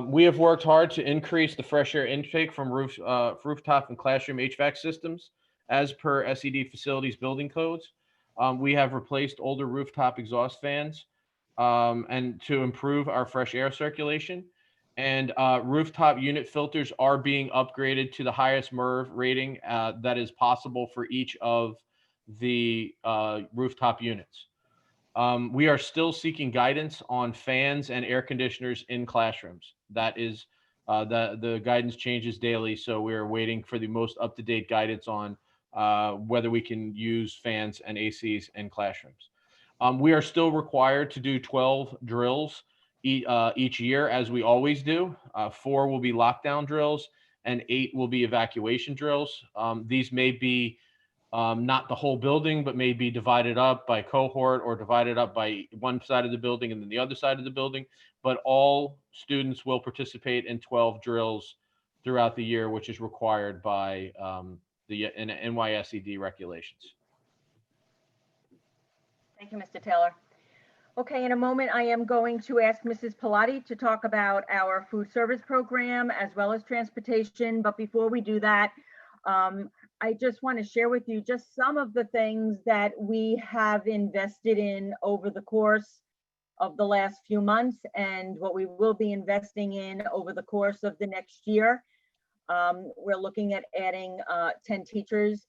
We have worked hard to increase the fresh air intake from rooftop and classroom HVAC systems as per SED facilities building codes. We have replaced older rooftop exhaust fans and to improve our fresh air circulation. And rooftop unit filters are being upgraded to the highest MERV rating that is possible for each of the rooftop units. We are still seeking guidance on fans and air conditioners in classrooms. That is, the guidance changes daily, so we're waiting for the most up-to-date guidance on whether we can use fans and ACs in classrooms. We are still required to do 12 drills each year, as we always do. 4 will be lockdown drills and 8 will be evacuation drills. These may be not the whole building, but may be divided up by cohort or divided up by one side of the building and then the other side of the building. But all students will participate in 12 drills throughout the year, which is required by the NYSED regulations. Thank you, Mr. Taylor. Okay, in a moment, I am going to ask Mrs. Pilati to talk about our food service program as well as transportation. But before we do that, I just want to share with you just some of the things that we have invested in over the course of the last few months and what we will be investing in over the course of the next year. We're looking at adding 10 teachers,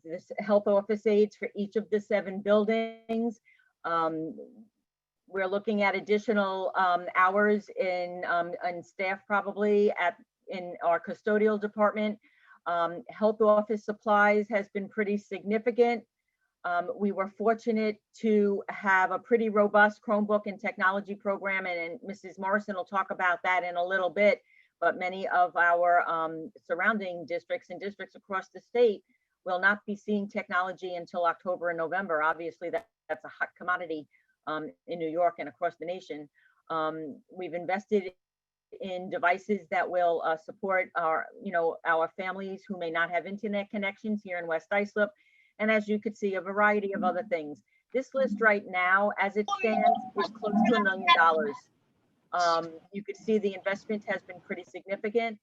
this health office aides for each of the 7 buildings. We're looking at additional hours in staff probably in our custodial department. Health office supplies has been pretty significant. We were fortunate to have a pretty robust Chromebook and technology program, and Mrs. Morrison will talk about that in a little bit, but many of our surrounding districts and districts across the state will not be seeing technology until October and November. Obviously, that's a hot commodity in New York and across the nation. We've invested in devices that will support our families who may not have internet connections here in West Islip. And as you could see, a variety of other things. This list right now, as it stands, is close to $1 million. You could see the investment has been pretty significant,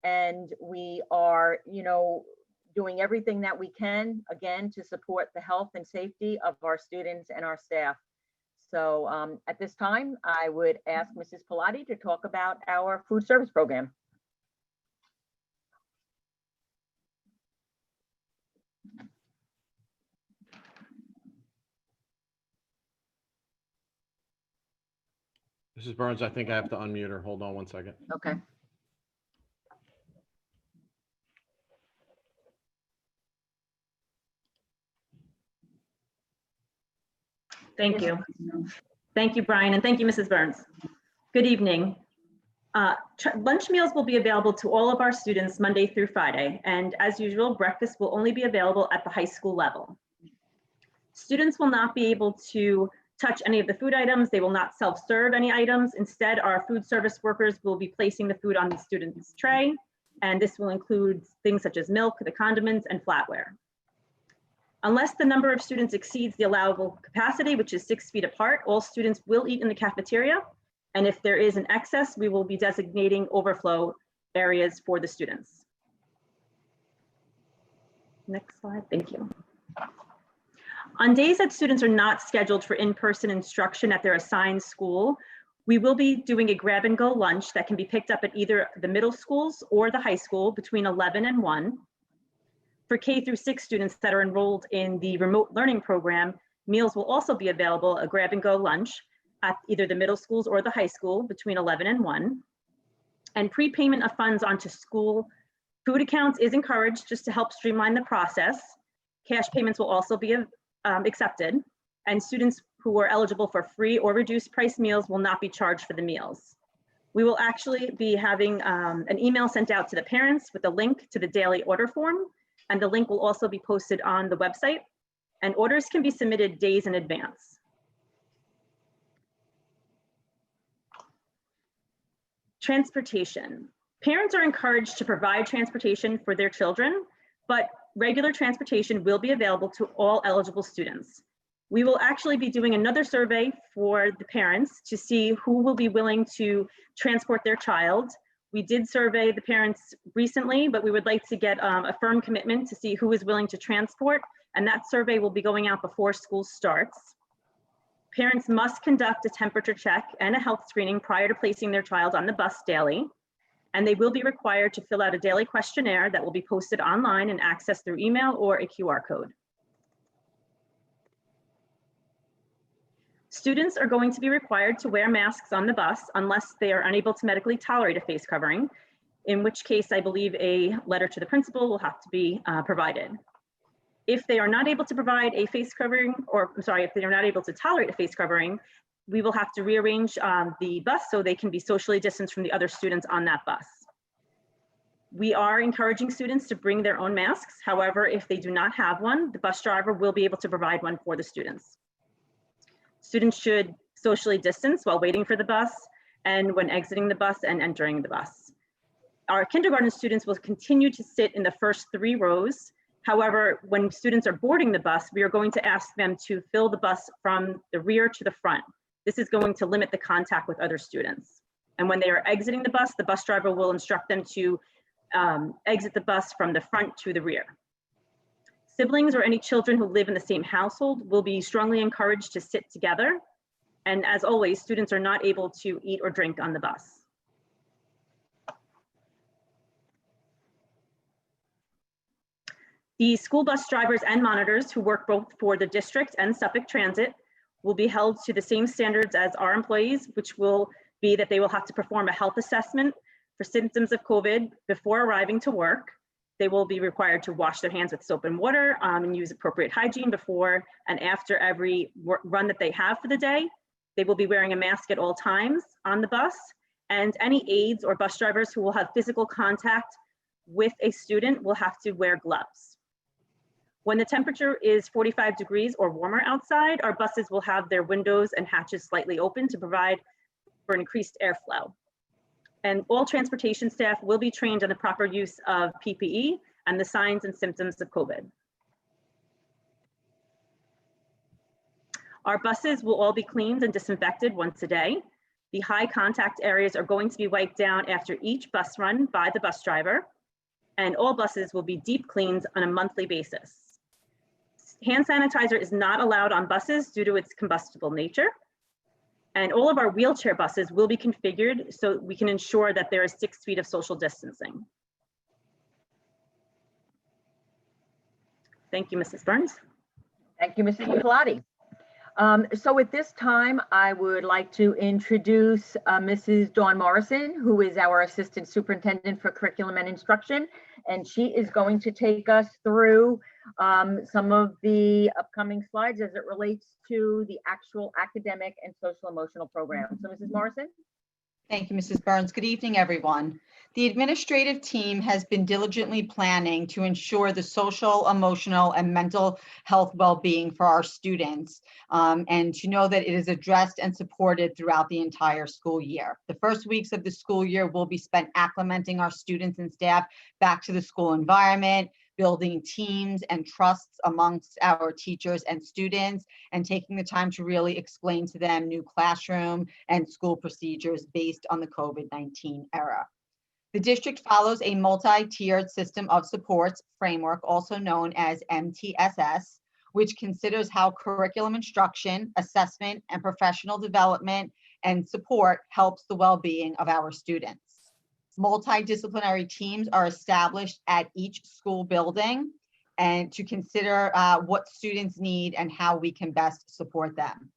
and we are, doing everything that we can, again, to support the health and safety of our students and our staff. So at this time, I would ask Mrs. Pilati to talk about our food service program. Mrs. Burns, I think I have to unmute her. Hold on one second. Okay. Thank you. Thank you, Brian, and thank you, Mrs. Burns. Good evening. Lunch meals will be available to all of our students Monday through Friday, and as usual, breakfast will only be available at the high school level. Students will not be able to touch any of the food items. They will not self-serve any items. Instead, our food service workers will be placing the food on the student's tray, and this will include things such as milk, the condiments, and flatware. Unless the number of students exceeds the allowable capacity, which is 6 feet apart, all students will eat in the cafeteria. And if there is an excess, we will be designating overflow areas for the students. Next slide, thank you. On days that students are not scheduled for in-person instruction at their assigned school, we will be doing a grab and go lunch that can be picked up at either the middle schools or the high school between 11 and 1. For K through 6 students that are enrolled in the remote learning program, meals will also be available, a grab and go lunch at either the middle schools or the high school between 11 and 1. And prepayment of funds onto school food accounts is encouraged just to help streamline the process. Cash payments will also be accepted, and students who are eligible for free or reduced price meals will not be charged for the meals. We will actually be having an email sent out to the parents with a link to the daily order form, and the link will also be posted on the website, and orders can be submitted days in advance. Transportation. Parents are encouraged to provide transportation for their children, but regular transportation will be available to all eligible students. We will actually be doing another survey for the parents to see who will be willing to transport their child. We did survey the parents recently, but we would like to get a firm commitment to see who is willing to transport, and that survey will be going out before school starts. Parents must conduct a temperature check and a health screening prior to placing their child on the bus daily, and they will be required to fill out a daily questionnaire that will be posted online and accessed through email or a QR code. Students are going to be required to wear masks on the bus unless they are unable to medically tolerate a face covering, in which case I believe a letter to the principal will have to be provided. If they are not able to provide a face covering, or I'm sorry, if they are not able to tolerate a face covering, we will have to rearrange the bus so they can be socially distanced from the other students on that bus. We are encouraging students to bring their own masks. However, if they do not have one, the bus driver will be able to provide one for the students. Students should socially distance while waiting for the bus and when exiting the bus and entering the bus. Our kindergarten students will continue to sit in the first 3 rows. However, when students are boarding the bus, we are going to ask them to fill the bus from the rear to the front. This is going to limit the contact with other students. And when they are exiting the bus driver will instruct them to exit the bus from the front to the rear. Siblings or any children who live in the same household will be strongly encouraged to sit together. And as always, students are not able to eat or drink on the bus. The school bus drivers and monitors who work both for the district and Suffolk Transit will be held to the same standards as our employees, which will be that they will have to perform a health assessment for symptoms of COVID before arriving to work. They will be required to wash their hands with soap and water and use appropriate hygiene before and after every run that they have for the day. They will be wearing a mask at all times on the bus, and any aides or bus drivers who will have physical contact with a student will have to wear gloves. When the temperature is 45 degrees or warmer outside, our buses will have their windows and hatches slightly open to provide for increased airflow. And all transportation staff will be trained on the proper use of PPE and the signs and symptoms of COVID. Our buses will all be cleaned and disinfected once a day. The high contact areas are going to be wiped down after each bus run by the bus driver, and all buses will be deep cleaned on a monthly basis. Hand sanitizer is not allowed on buses due to its combustible nature. And all of our wheelchair buses will be configured so we can ensure that there is 6 feet of social distancing. Thank you, Mrs. Burns. Thank you, Mrs. Pilati. So at this time, I would like to introduce Mrs. Dawn Morrison, who is our Assistant Superintendent for Curriculum and Instruction, and she is going to take us through some of the upcoming slides as it relates to the actual academic and social emotional programs. So Mrs. Morrison? Thank you, Mrs. Burns. Good evening, everyone. The administrative team has been diligently planning to ensure the social, emotional, and mental health well-being for our students, and to know that it is addressed and supported throughout the entire school year. The first weeks of the school year will be spent acclimating our students and staff back to the school environment, building teams and trusts amongst our teachers and students, and taking the time to really explain to them new classroom and school procedures based on the COVID-19 era. The district follows a multi-tiered system of supports framework, also known as MTSS, which considers how curriculum instruction, assessment, and professional development and support helps the well-being of our students. Multidisciplinary teams are established at each school building and to consider what students need and how we can best support them.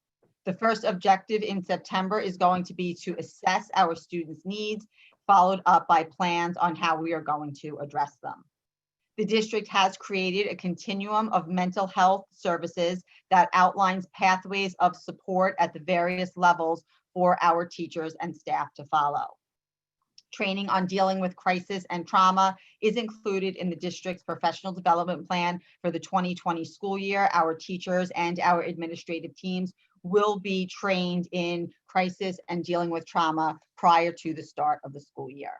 The first objective in September is going to be to assess our students' needs, followed up by plans on how we are going to address them. The district has created a continuum of mental health services that outlines pathways of support at the various levels for our teachers and staff to follow. Training on dealing with crisis and trauma is included in the district's professional development plan for the 2020 school year. Our teachers and our administrative teams will be trained in crisis and dealing with trauma prior to the start of the school year.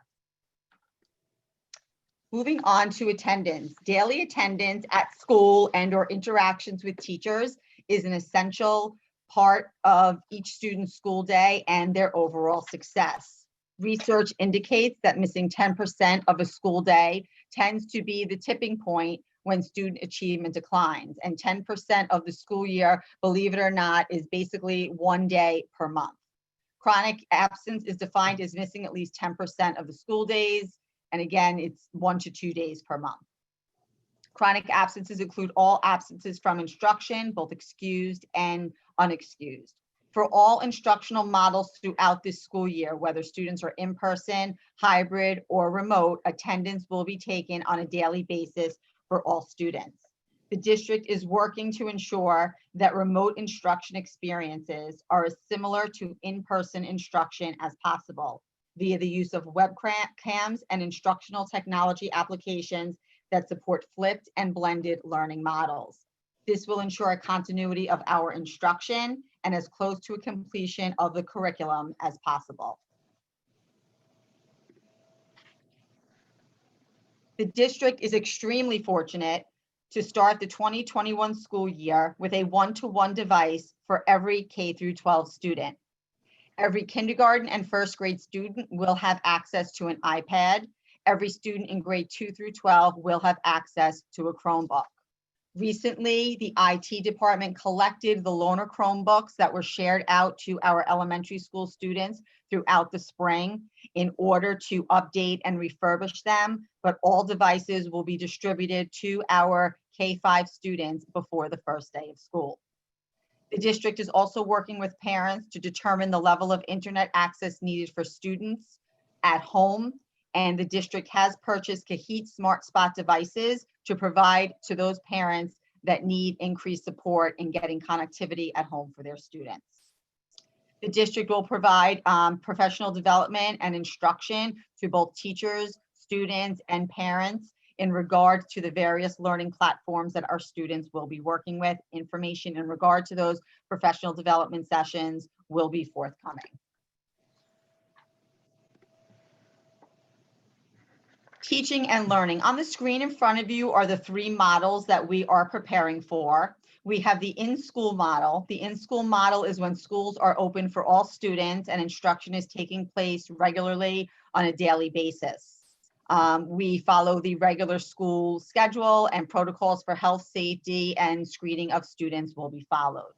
Moving on to attendance. Daily attendance at school and or interactions with teachers is an essential part of each student's school day and their overall success. Research indicates that missing 10% of a school day tends to be the tipping point when student achievement declines. And 10% of the school year, believe it or not, is basically 1 day per month. Chronic absence is defined as missing at least 10% of the school days. And again, it's 1 to 2 days per month. Chronic absences include all absences from instruction, both excused and unexcused. For all instructional models throughout this school year, whether students are in person, hybrid, or remote, attendance will be taken on a daily basis for all students. The district is working to ensure that remote instruction experiences are as similar to in-person instruction as possible via the use of webcams and instructional technology applications that support flipped and blended learning models. This will ensure a continuity of our instruction and as close to a completion of the curriculum as possible. The district is extremely fortunate to start the 2021 school year with a one-to-one device for every K through 12 student. Every kindergarten and first grade student will have access to an iPad. Every student in grade 2 through 12 will have access to a Chromebook. Recently, the IT department collected the loaner Chromebooks that were shared out to our elementary school students throughout the spring in order to update and refurbish them, but all devices will be distributed to our K-5 students before the first day of school. The district is also working with parents to determine the level of internet access needed for students at home, and the district has purchased Kahoot Smart Spot devices to provide to those parents that need increased support in getting connectivity at home for their students. The district will provide professional development and instruction to both teachers, students, and parents in regard to the various learning platforms that our students will be working with. Information in regard to those professional development sessions will be forthcoming. Teaching and learning. On the screen in front of you are the three models that we are preparing for. We have the in-school model. The in-school model is when schools are open for all students and instruction is taking place regularly on a daily basis. We follow the regular school schedule, and protocols for health, safety, and screening of students will be followed.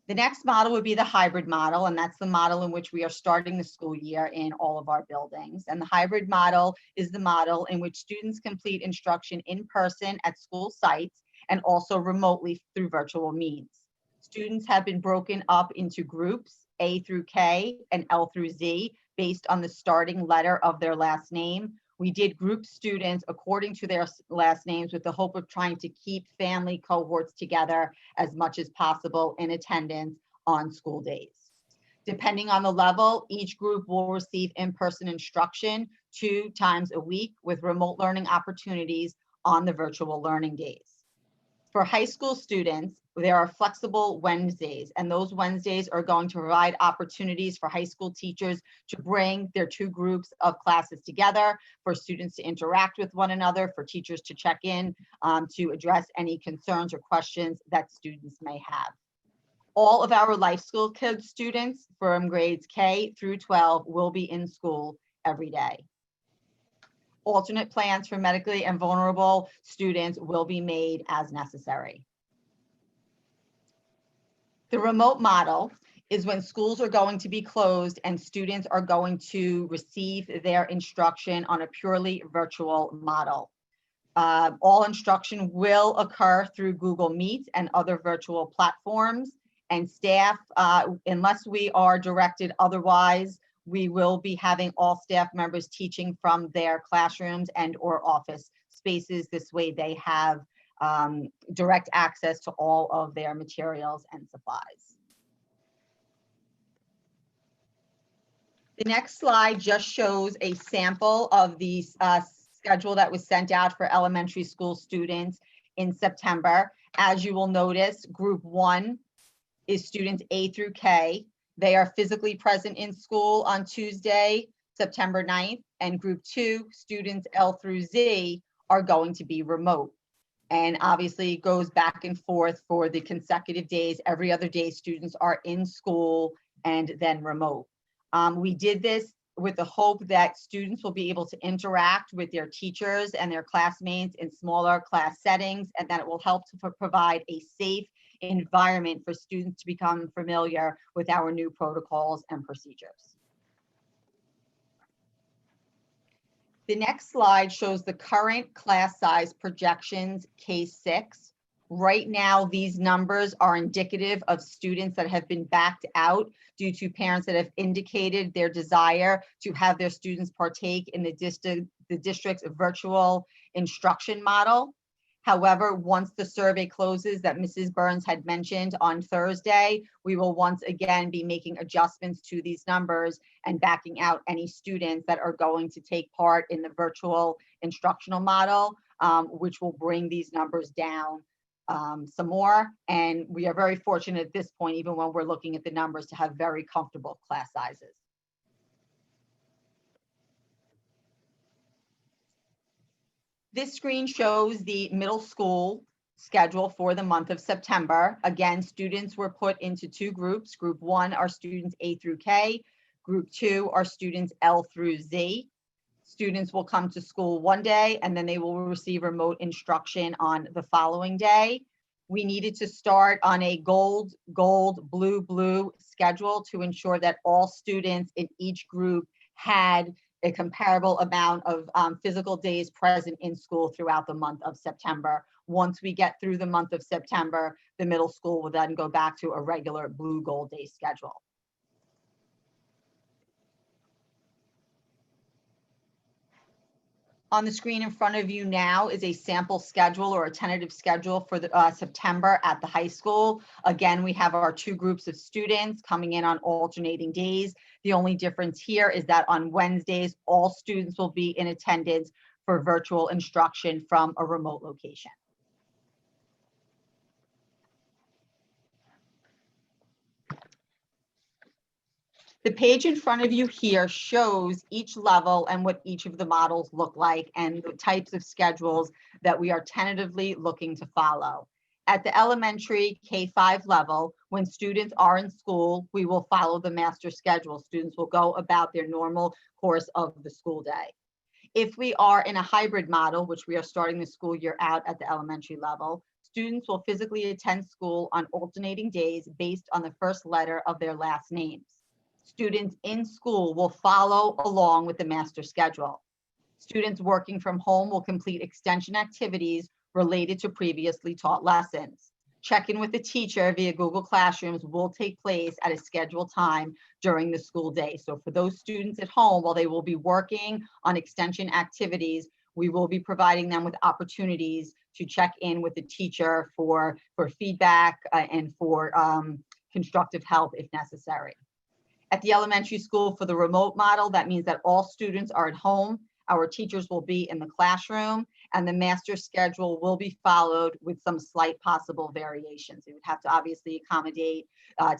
The next model would be the hybrid model, and that's the model in which we are starting the school year in all of our buildings. And the hybrid model is the model in which students complete instruction in person at school sites and also remotely through virtual means. Students have been broken up into groups A through K and L through Z based on the starting letter of their last name. We did group students according to their last names with the hope of trying to keep family cohorts together as much as possible in attendance on school days. Depending on the level, each group will receive in-person instruction 2 times a week with remote learning opportunities on the virtual learning days. For high school students, there are flexible Wednesdays, and those Wednesdays are going to provide opportunities for high school teachers to bring their 2 groups of classes together, for students to interact with one another, for teachers to check in to address any concerns or questions that students may have. All of our life skill kids students from grades K through 12 will be in school every day. Alternate plans for medically and vulnerable students will be made as necessary. The remote model is when schools are going to be closed and students are going to receive their instruction on a purely virtual model. All instruction will occur through Google Meet and other virtual platforms, and staff, unless we are directed otherwise, we will be having all staff members teaching from their classrooms and or office spaces. This way they have direct access to all of their materials and supplies. The next slide just shows a sample of the schedule that was sent out for elementary school students in September. As you will notice, group 1 is students A through K. They are physically present in school on Tuesday, September 9th, and group 2, students L through Z, are going to be remote. And obviously it goes back and forth for the consecutive days. Every other day, students are in school and then remote. We did this with the hope that students will be able to interact with their teachers and their classmates in smaller class settings, and that it will help to provide a safe environment for students to become familiar with our new protocols and procedures. The next slide shows the current class size projections K6 Right now, these numbers are indicative of students that have been backed out due to parents that have indicated their desire to have their students partake in the district's virtual instruction model. However, once the survey closes that Mrs. Burns had mentioned on Thursday, we will once again be making adjustments to these numbers and backing out any students that are going to take part in the virtual instructional model, which will bring these numbers down some more. And we are very fortunate at this point, even when we're looking at the numbers, to have very comfortable class sizes. This screen shows the middle school schedule for the month of September. Again, students were put into two groups. Group 1 are students A through K. Group 2 are students L through Z. Students will come to school one day and then they will receive remote instruction on the following day. We needed to start on a gold, blue schedule to ensure that all students in each group had a comparable amount of physical days present in school throughout the month of September. Once we get through the month of September, the middle school will then go back to a regular blue gold day schedule. On the screen in front of you now is a sample schedule or a tentative schedule for the September at the high school. Again, we have our two groups of students coming in on alternating days. The only difference here is that on Wednesdays, all students will be in attendance for virtual instruction from a remote location. The page in front of you here shows each level and what each of the models look like and the types of schedules that we are tentatively looking to follow. At the elementary K-5 level, when students are in school, we will follow the master schedule. Students will go about their normal course of the school day. If we are in a hybrid model, which we are starting the school year out at the elementary level, students will physically attend school on alternating days based on the first letter of their last names. Students in school will follow along with the master schedule. Students working from home will complete extension activities related to previously taught lessons. Check-in with the teacher via Google Classrooms will take place at a scheduled time during the school day. So for those students at home, while they will be working on extension activities, we will be providing them with opportunities to check in with the teacher for feedback and for constructive help if necessary. At the elementary school for the remote model, that means that all students are at home. Our teachers will be in the classroom and the master schedule will be followed with some slight possible variations. We would have to obviously accommodate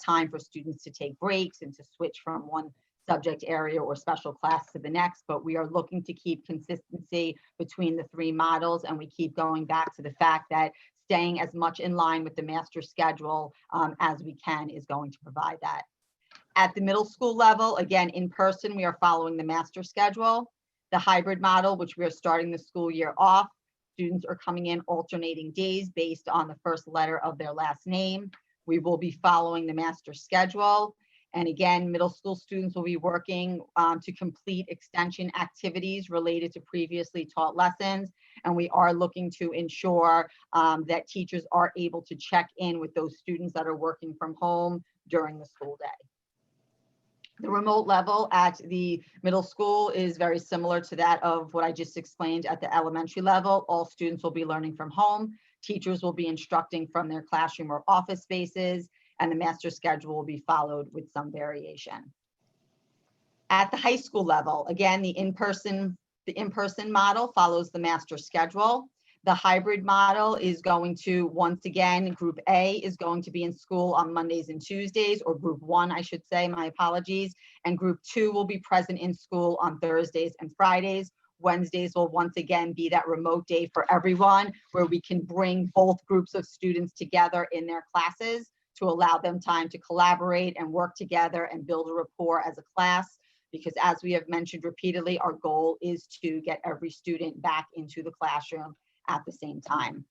time for students to take breaks and to switch from one subject area or special class to the next, but we are looking to keep consistency between the three models, and we keep going back to the fact that staying as much in line with the master schedule as we can is going to provide that. At the middle school level, again, in person, we are following the master schedule. The hybrid model, which we are starting the school year off, students are coming in alternating days based on the first letter of their last name. We will be following the master schedule. And again, middle school students will be working to complete extension activities related to previously taught lessons. And we are looking to ensure that teachers are able to check in with those students that are working from home during the school day. The remote level at the middle school is very similar to that of what I just explained at the elementary level. All students will be learning from home. Teachers will be instructing from their classroom or office spaces, and the master schedule will be followed with some variation. At the high school level, again, the in-person model follows the master schedule. The hybrid model is going to, once again, Group A is going to be in school on Mondays and Tuesdays, or Group 1, I should say, my apologies. And Group 2 will be present in school on Thursdays and Fridays. Wednesdays will once again be that remote day for everyone, where we can bring both groups of students together in their classes to allow them time to collaborate and work together and build a rapport as a class. Because as we have mentioned repeatedly, our goal is to get every student back into the classroom at the same time.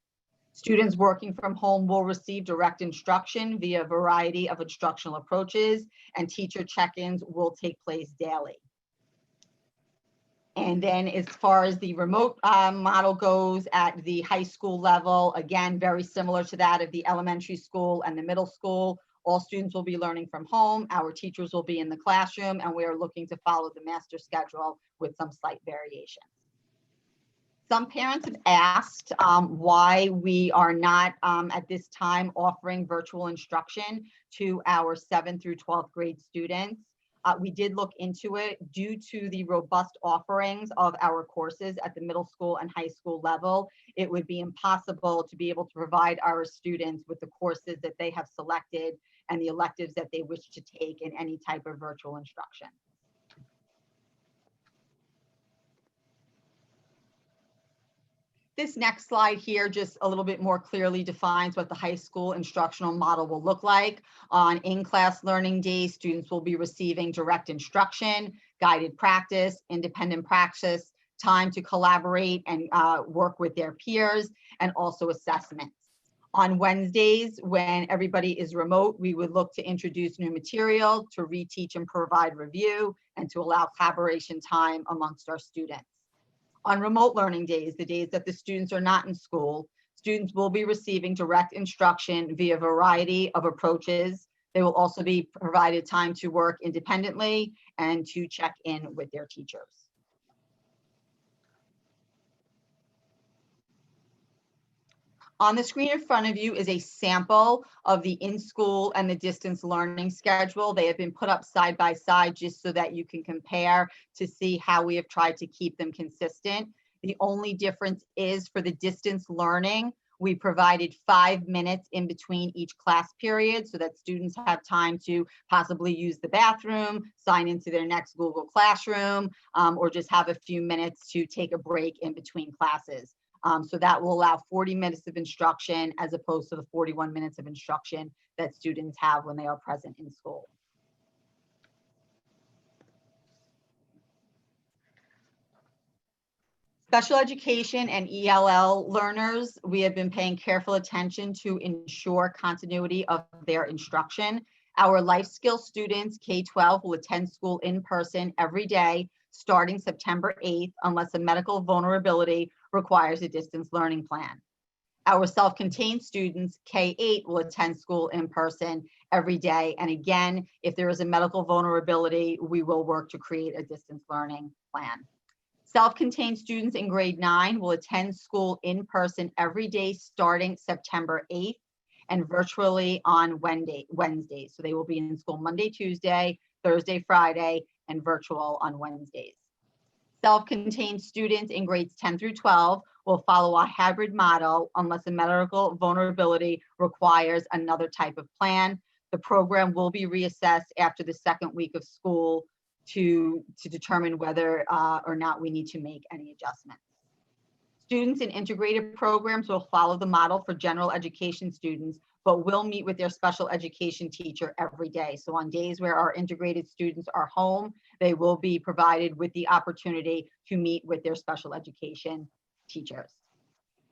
Students working from home will receive direct instruction via a variety of instructional approaches, and teacher check-ins will take place daily. And then as far as the remote model goes at the high school level, again, very similar to that of the elementary school and the middle school. All students will be learning from home. Our teachers will be in the classroom, and we are looking to follow the master schedule with some slight variations. Some parents have asked why we are not at this time offering virtual instruction to our 7th through 12th grade students. We did look into it. Due to the robust offerings of our courses at the middle school and high school level, it would be impossible to be able to provide our students with the courses that they have selected and the electives that they wish to take in any type of virtual instruction. This next slide here just a little bit more clearly defines what the high school instructional model will look like. On in-class learning days, students will be receiving direct instruction, guided practice, independent practice, time to collaborate and work with their peers, and also assessments. On Wednesdays, when everybody is remote, we would look to introduce new material, to reteach and provide review, and to allow collaboration time amongst our students. On remote learning days, the days that the students are not in school, students will be receiving direct instruction via a variety of approaches. They will also be provided time to work independently and to check in with their teachers. On the screen in front of you is a sample of the in-school and the distance learning schedule. They have been put up side by side just so that you can compare to see how we have tried to keep them consistent. The only difference is for the distance learning, we provided 5 minutes in between each class period so that students have time to possibly use the bathroom, sign into their next Google Classroom, or just have a few minutes to take a break in between classes. So that will allow 40 minutes of instruction as opposed to the 41 minutes of instruction that students have when they are present in school. Special education and ELL learners, we have been paying careful attention to ensure continuity of their instruction. Our life skills students, K-12, will attend school in person every day starting September 8th, unless a medical vulnerability requires a distance learning plan. Our self-contained students, K-8, will attend school in person every day. And again, if there is a medical vulnerability, we will work to create a distance learning plan. Self-contained students in grade 9 will attend school in person every day starting September 8th and virtually on Wednesdays. So they will be in school Monday, Tuesday, Thursday, Friday, and virtual on Wednesdays. Self-contained students in grades 10 through 12 will follow a hybrid model unless a medical vulnerability requires another type of plan. The program will be reassessed after the second week of school to determine whether or not we need to make any adjustments. Students in integrated programs will follow the model for general education students, but will meet with their special education teacher every day. So on days where our integrated students are home, they will be provided with the opportunity to meet with their special education teachers.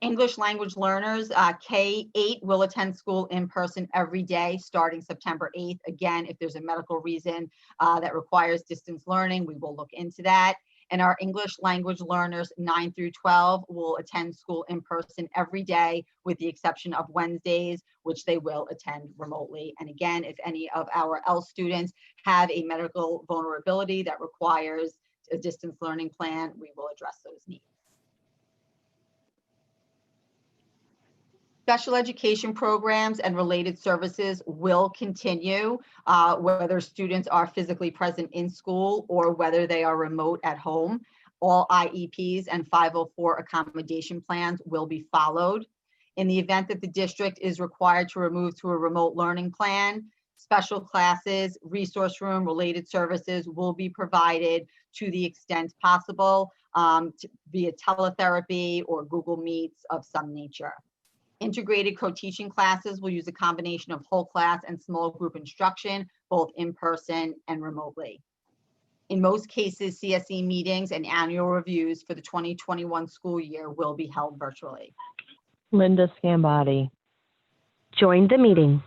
English language learners, K-8 will attend school in person every day starting September 8th. Again, if there's a medical reason that requires distance learning, we will look into that. And our English language learners 9 through 12 will attend school in person every day with the exception of Wednesdays, which they will attend remotely. And again, if any of our L students have a medical vulnerability that requires a distance learning plan, we will address those needs. Special education programs and related services will continue whether students are physically present in school or whether they are remote at home. All IEPs and 504 accommodation plans will be followed. In the event that the district is required to remove to a remote learning plan, special classes, resource room, related services will be provided to the extent possible via teletherapy or Google Meets of some nature. Integrated co-teaching classes will use a combination of whole class and small group instruction, both in person and remotely. In most cases, CSE meetings and annual reviews for the 2021 school year will be held virtually. Linda Scambati. Joined the meeting.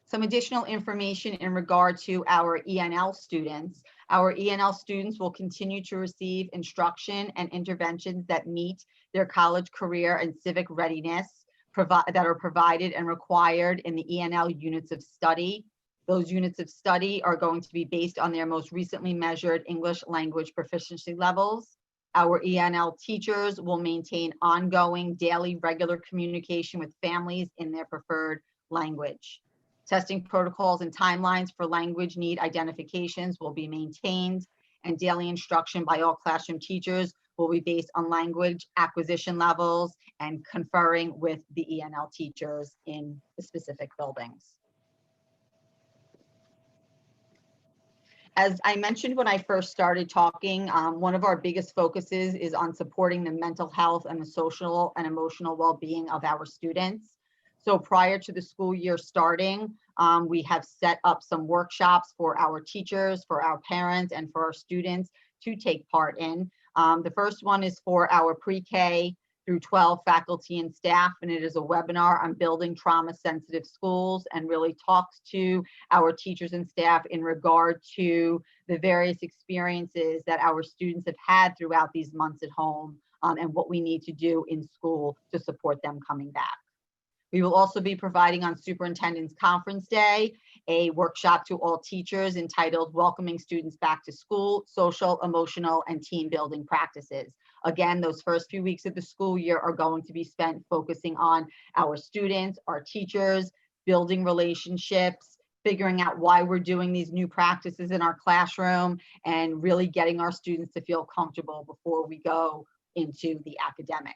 Some additional information in regard to our ENL students. Our ENL students will continue to receive instruction and interventions that meet their college, career, and civic readiness that are provided and required in the ENL units of study. Those units of study are going to be based on their most recently measured English language proficiency levels. Our ENL teachers will maintain ongoing daily regular communication with families in their preferred language. Testing protocols and timelines for language need identifications will be maintained, and daily instruction by all classroom teachers will be based on language acquisition levels and conferring with the ENL teachers in the specific buildings. As I mentioned when I first started talking, one of our biggest focuses is on supporting the mental health and the social and emotional well-being of our students. So prior to the school year starting, we have set up some workshops for our teachers, for our parents, and for our students to take part in. The first one is for our pre-K through 12 faculty and staff, and it is a webinar on building trauma-sensitive schools, and really talks to our teachers and staff in regard to the various experiences that our students have had throughout these months at home, and what we need to do in school to support them coming back. We will also be providing on Superintendent's Conference Day a workshop to all teachers entitled Welcoming Students Back to School, Social, Emotional, and Team Building Practices. Again, those first few weeks of the school year are going to be spent focusing on our students, our teachers, building relationships, figuring out why we're doing these new practices in our classroom, and really getting our students to feel comfortable before we go into the academics.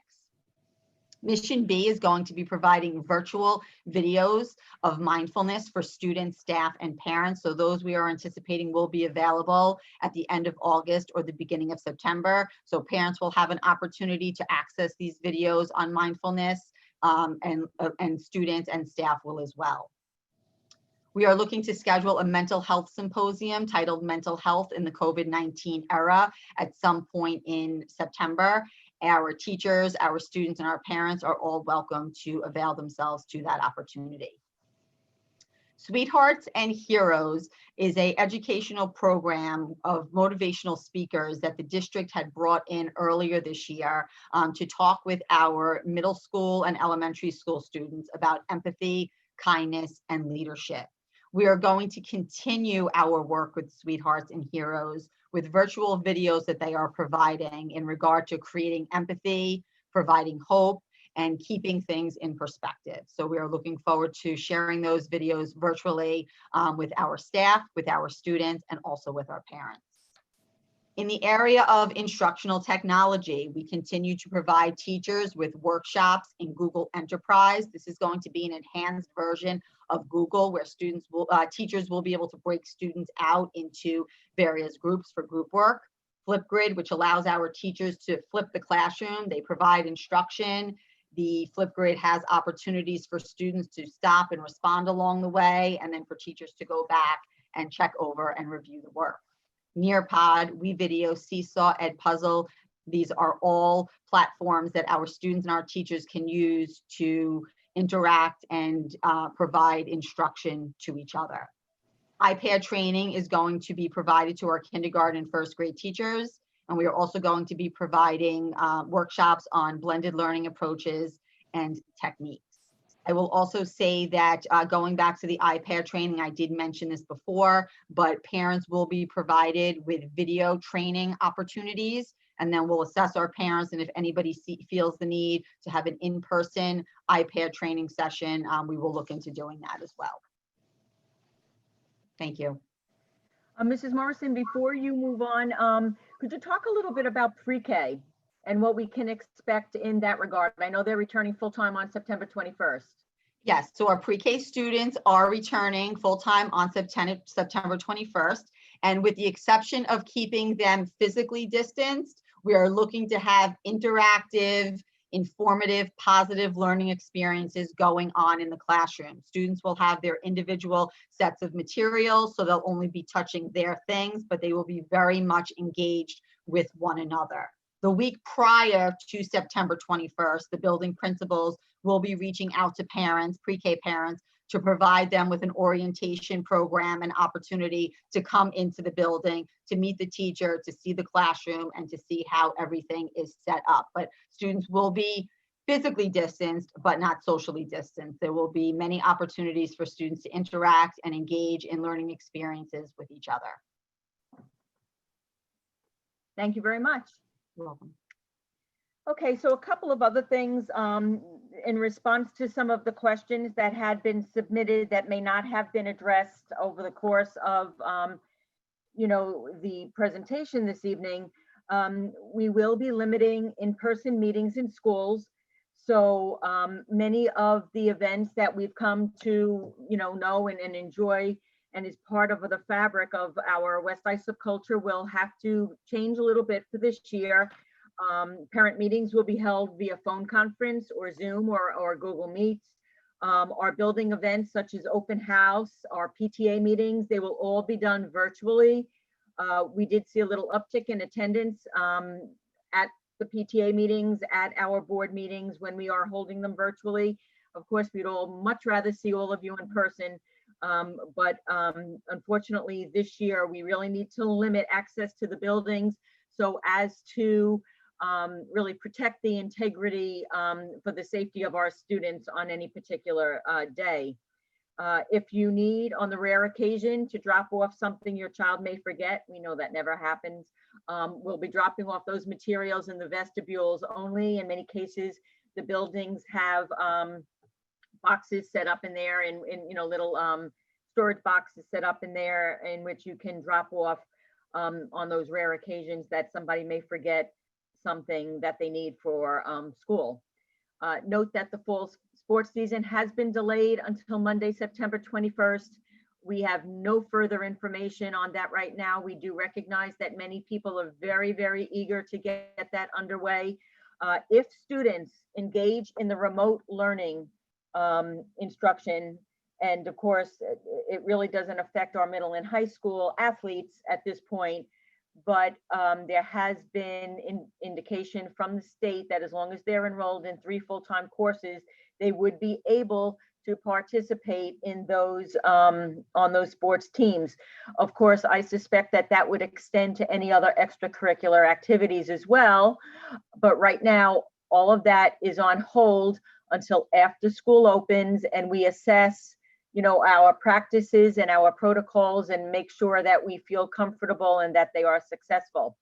Mission B is going to be providing virtual videos of mindfulness for students, staff, and parents. So those we are anticipating will be available at the end of August or the beginning of September. So parents will have an opportunity to access these videos on mindfulness, and students and staff will as well. We are looking to schedule a mental health symposium titled Mental Health in the COVID-19 Era at some point in September. Our teachers, our students, and our parents are all welcome to avail themselves to that opportunity. Sweethearts and Heroes is an educational program of motivational speakers that the district had brought in earlier this year to talk with our middle school and elementary school students about empathy, kindness, and leadership. We are going to continue our work with Sweethearts and Heroes with virtual videos that they are providing in regard to creating empathy, providing hope, and keeping things in perspective. So we are looking forward to sharing those videos virtually with our staff, with our students, and also with our parents. In the area of instructional technology, we continue to provide teachers with workshops in Google Enterprise. This is going to be an enhanced version of Google where teachers will be able to break students out into various groups for group work. Flipgrid, which allows our teachers to flip the classroom. They provide instruction. The Flipgrid has opportunities for students to stop and respond along the way, and then for teachers to go back and check over and review the work. Nearpod, WeVideo, Seesaw, Edpuzzle. These are all platforms that our students and our teachers can use to interact and provide instruction to each other. iPad training is going to be provided to our kindergarten and first grade teachers. And we are also going to be providing workshops on blended learning approaches and techniques. I will also say that going back to the iPad training, I did mention this before, but parents will be provided with video training opportunities, and then we'll assess our parents, and if anybody feels the need to have an in-person iPad training session, we will look into doing that as well. Thank you. Mrs. Morrison, before you move on, could you talk a little bit about pre-K and what we can expect in that regard? I know they're returning full-time on September 21st. Yes, so our pre-K students are returning full-time on September 21st. And with the exception of keeping them physically distanced, we are looking to have interactive, informative, positive learning experiences going on in the classroom. Students will have their individual sets of materials, so they'll only be touching their things, but they will be very much engaged with one another. The week prior to September 21st, the building principals will be reaching out to parents, pre-K parents, to provide them with an orientation program and opportunity to come into the building, to meet the teacher, to see the classroom, and to see how everything is set up. But students will be physically distanced, but not socially distanced. There will be many opportunities for students to interact and engage in learning experiences with each other. Thank you very much. You're welcome. Okay, so a couple of other things in response to some of the questions that had been submitted that may not have been addressed over the course of, the presentation this evening. We will be limiting in-person meetings in schools. So many of the events that we've come to, know and enjoy and is part of the fabric of our West Islip culture will have to change a little bit for this year. Parent meetings will be held via phone conference or Zoom or Google Meets. Our building events such as open house, our PTA meetings, they will all be done virtually. We did see a little uptick in attendance at the PTA meetings, at our board meetings when we are holding them virtually. Of course, we'd all much rather see all of you in person. But unfortunately, this year, we really need to limit access to the buildings so as to really protect the integrity for the safety of our students on any particular day. If you need, on the rare occasion, to drop off something your child may forget, we know that never happens. We'll be dropping off those materials in the vestibules only. In many cases, the buildings have boxes set up in there and little storage boxes set up in there in which you can drop off on those rare occasions that somebody may forget something that they need for school. Note that the fall sports season has been delayed until Monday, September 21st. We have no further information on that right now. We do recognize that many people are very, very eager to get that underway. If students engage in the remote learning instruction, and of course, it really doesn't affect our middle and high school athletes at this point, but there has been indication from the state that as long as they're enrolled in 3 full-time courses, they would be able to participate in those on those sports teams. Of course, I suspect that that would extend to any other extracurricular activities as well. But right now, all of that is on hold until after school opens and we assess our practices and our protocols and make sure that we feel comfortable and that they are successful.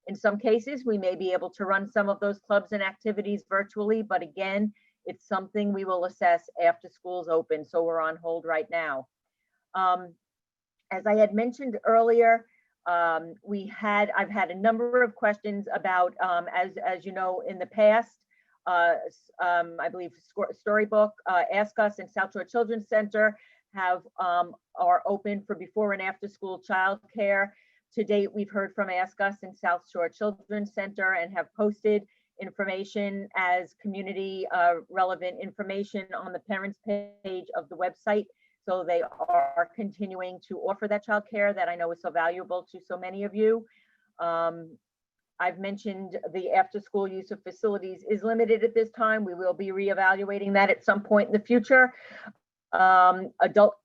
In some cases, we may be able to run some of those clubs and activities virtually, but again, it's something we will assess after schools open. So we're on hold right now. As I had mentioned earlier, I've had a number of questions about, as you know, in the past, I believe Storybook, Ask Us, and South Shore Children's Center are open for before and after school childcare. To date, we've heard from Ask Us and South Shore Children's Center and have posted information as community relevant information on the parents page of the website. So they are continuing to offer that childcare that I know is so valuable to so many of you. I've mentioned the after school use of facilities is limited at this time. We will be reevaluating that at some point in the future. Adult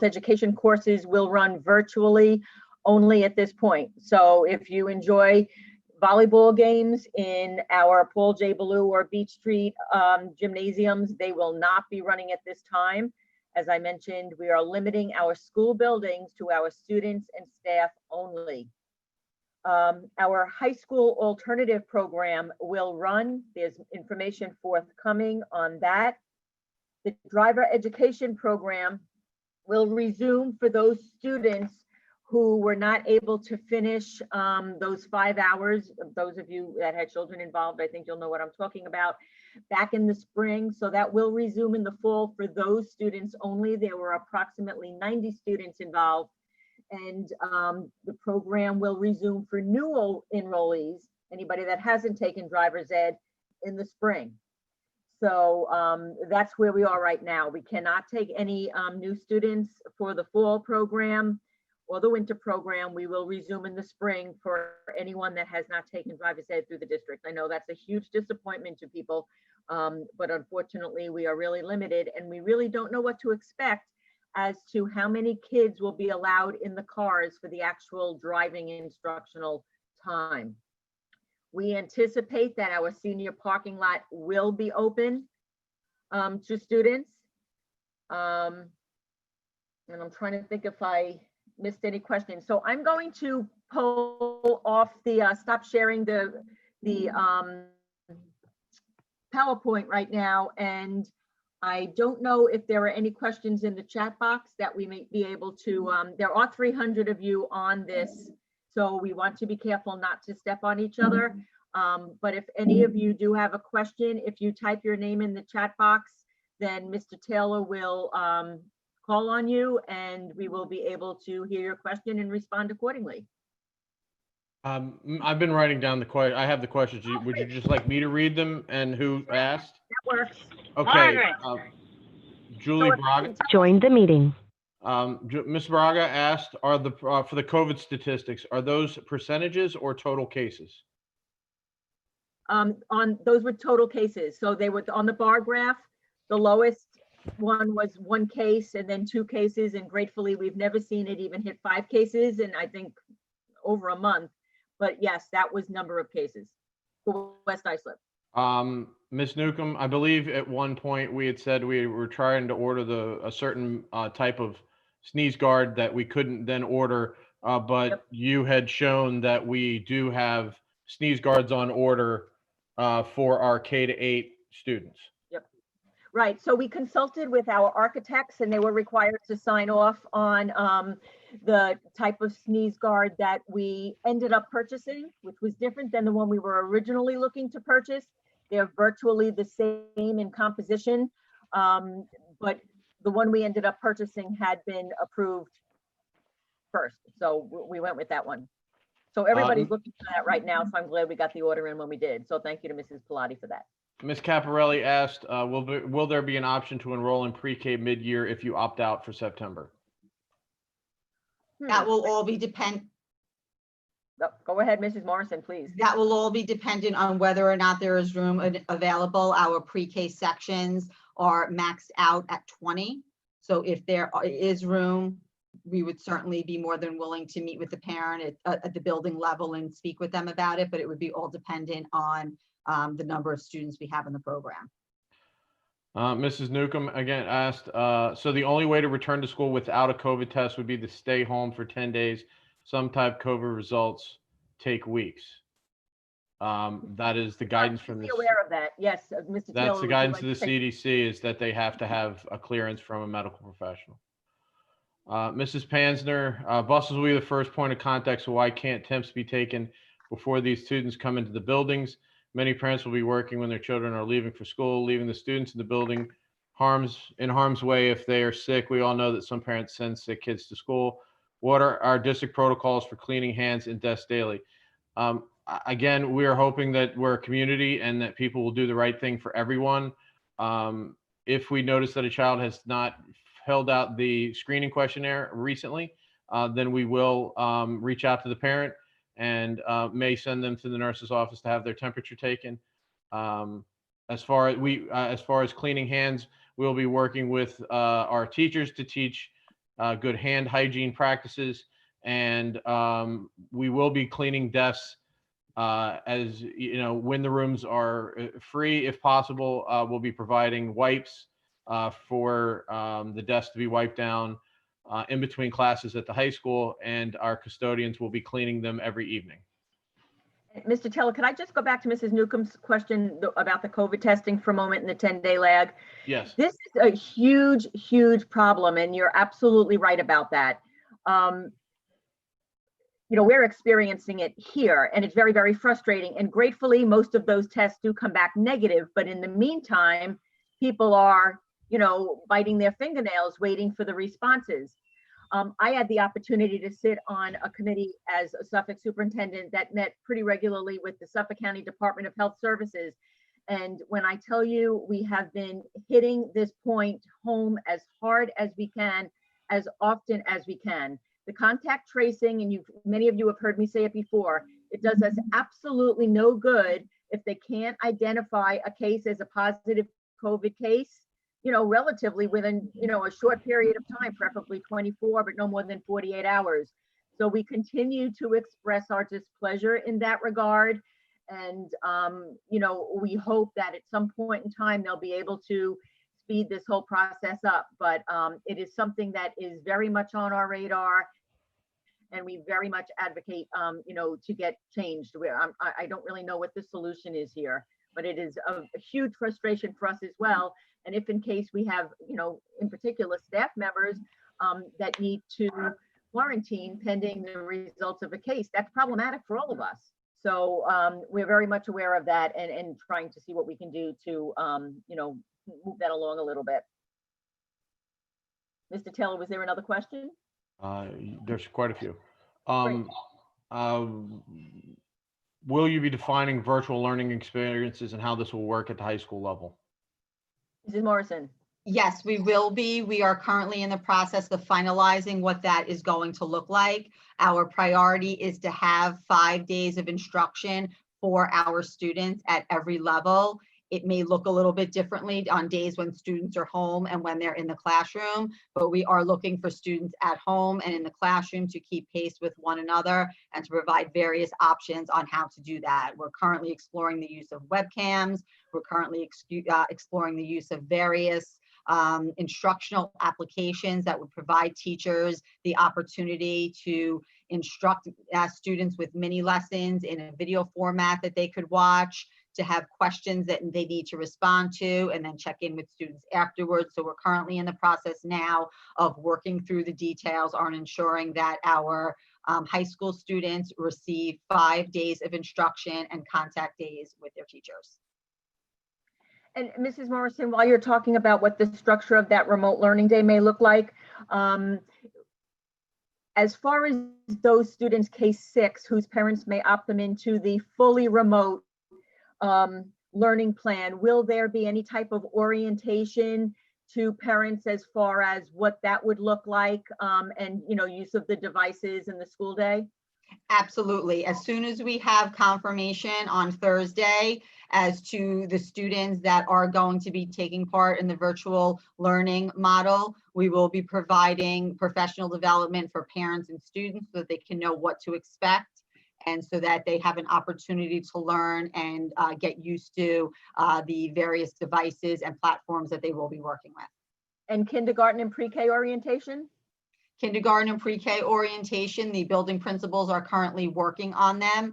education courses will run virtually only at this point. So if you enjoy volleyball games in our Paul J. Ballou or Beach Street gymnasiums, they will not be running at this time. As I mentioned, we are limiting our school buildings to our students and staff only. Our high school alternative program will run. There's information forthcoming on that. The driver education program will resume for those students who were not able to finish those 5 hours. Those of you that had children involved, I think you'll know what I'm talking about, back in the spring. So that will resume in the fall for those students only. There were approximately 90 students involved. And the program will resume for new enrollees, anybody that hasn't taken driver's ed, in the spring. So that's where we are right now. We cannot take any new students for the fall program. or the winter program. We will resume in the spring for anyone that has not taken driver's ed through the district. I know that's a huge disappointment to people, but unfortunately we are really limited and we really don't know what to expect as to how many kids will be allowed in the cars for the actual driving instructional time. We anticipate that our senior parking lot will be open to students. And I'm trying to think if I missed any questions. So I'm going to pull off the, stop sharing the PowerPoint right now. And I don't know if there are any questions in the chat box that we may be able to, there are 300 of you on this, so we want to be careful not to step on each other. But if any of you do have a question, if you type your name in the chat box, then Mr. Taylor will call on you and we will be able to hear your question and respond accordingly. I've been writing down the question. I have the questions. Would you just like me to read them and who asked? That works. Okay. Margaret. Julie So if- Braga. Joined the meeting. Ms. Braga asked, are the for the COVID statistics, are those percentages or total cases? On those were total cases. So they were on the bar graph. The lowest one was 1 case and then 2 cases. And gratefully, we've never seen it even hit 5 cases in I think over a month. But yes, that was number of cases for West Islip. Ms. Newcomb, I believe at one point we had said we were trying to order a certain type of sneeze guard that we couldn't then order, but Yep. you had shown that we do have sneeze guards on order for our K-8 students. Right, so we consulted with our architects and they were required to sign off on the type of sneeze guard that we ended up purchasing, which was different than the one we were originally looking to purchase. They're virtually the same in composition, but the one we ended up purchasing had been approved first. So we went with that one. So everybody's looking for that right now. So I'm glad we got the order in when we did. So thank you to Mrs. Pilati for that. Ms. Caparelli asked, will there be an option to enroll in pre-K mid-year if you opt out for September? That will all be Go ahead, Mrs. Morrison, please. That will all be dependent on whether or not there is room available. Our pre-K sections are maxed out at 20. So if there is room, we would certainly be more than willing to meet with the parent at the building level and speak with them about it, but it would be all dependent on the number of students we have in the program. Mrs. Newcomb again asked, so the only way to return to school without a COVID test would be to stay home for 10 days. Some type COVID results take weeks. That is the guidance from Be this. aware of that. Yes, Mr. Taylor. That's the would you guidance like of the to take- CDC is that they have to have a clearance from a medical professional. Mrs. Pansner, buses will be the first point of contact, so why can't temps be taken before these students come into the buildings? Many parents will be working when their children are leaving for school, leaving the students in the building in harm's way if they are sick. We all know that some parents send sick kids to school. What are our district protocols for cleaning hands and desks daily? Again, we are hoping that we're a community and that people will do the right thing for everyone. If we notice that a child has not filled out the screening questionnaire recently, then we will reach out to the parent and may send them to the nurse's office to have their temperature taken. As far as cleaning hands, we'll be working with our teachers to teach good hand hygiene practices, and we will be cleaning desks as you know when the rooms are free, if possible. We'll be providing wipes for the desks to be wiped down in between classes at the high school, and our custodians will be cleaning them every evening. Mr. Taylor, could I just go back to Mrs. Newcomb's question about the COVID testing for a moment and the 10-day lag? Yes. This is a huge, huge problem, and you're absolutely right about that. You know, we're experiencing it here, and it's very, very frustrating. And gratefully, most of those tests do come back negative. But in the meantime, people are, you know, biting their fingernails, waiting for the responses. I had the opportunity to sit on a committee as a Suffolk superintendent that met pretty regularly with the Suffolk County Department of Health Services. And when I tell you, we have been hitting this point home as hard as we can, as often as we can. The contact tracing, and many of you have heard me say it before, it does us absolutely no good if they can't identify a case as a positive COVID case, relatively within, a short period of time, preferably 24, but no more than 48 hours. So we continue to express our displeasure in that regard. And, we hope that at some point in time, they'll be able to speed this whole process up. But it is something that is very much on our radar. And we very much advocate, to get changed. I don't really know what the solution is here, but it is a huge frustration for us as well. And if in case we have, in particular staff members that need to quarantine pending the results of a case, that's problematic for all of us. So we're very much aware of that and trying to see what we can do to, move that along a little bit. Mr. Taylor, was there another question? There's quite a few. Will you be defining virtual learning experiences and how this will work at the high school level? Mrs. Morrison. Yes, we will be. We are currently in the process of finalizing what that is going to look like. Our priority is to have 5 days of instruction for our students at every level. It may look a little bit differently on days when students are home and when they're in the classroom, but we are looking for students at home and in the classroom to keep pace with one another and to provide various options on how to do that. We're currently exploring the use of webcams. We're currently exploring the use of various instructional applications that would provide teachers the opportunity to instruct students with mini lessons in a video format that they could watch, to have questions that they need to respond to, and then check in with students afterwards. So we're currently in the process now of working through the details on ensuring that our high school students receive 5 days of instruction and contact days with their teachers. And Mrs. Morrison, while you're talking about what the structure of that remote learning day may look like, as far as those students, case 6, whose parents may opt them into the fully remote learning plan, will there be any type of orientation to parents as far as what that would look like and use of the devices in the school day? Absolutely. As soon as we have confirmation on Thursday as to the students that are going to be taking part in the virtual learning model, we will be providing professional development for parents and students so that they can know what to expect, and so that they have an opportunity to learn and get used to the various devices and platforms that they will be working with. And kindergarten and pre-K orientation? Kindergarten and pre-K orientation, the building principals are currently working on them.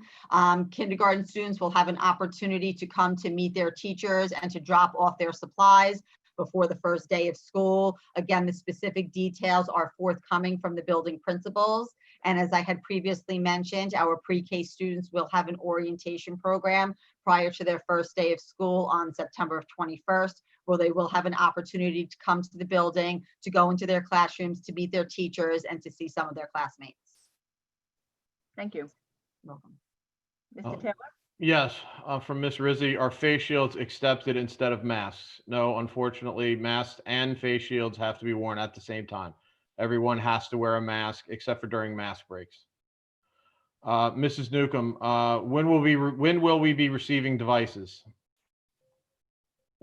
Kindergarten students will have an opportunity to come to meet their teachers and to drop off their supplies before the first day of school. Again, the specific details are forthcoming from the building principals. And as I had previously mentioned, our pre-K students will have an orientation program prior to their first day of school on September 21st, where they will have an opportunity to come to the building, to go into their classrooms, to meet their teachers, and to see some of their classmates. Thank you. Welcome. Mr. Taylor? Yes, from Ms. Rizzi, are face shields accepted instead of masks? No, unfortunately, masks and face shields have to be worn at the same time. Everyone has to wear a mask except for during mask breaks. Mrs. Newcomb, when will we be receiving devices?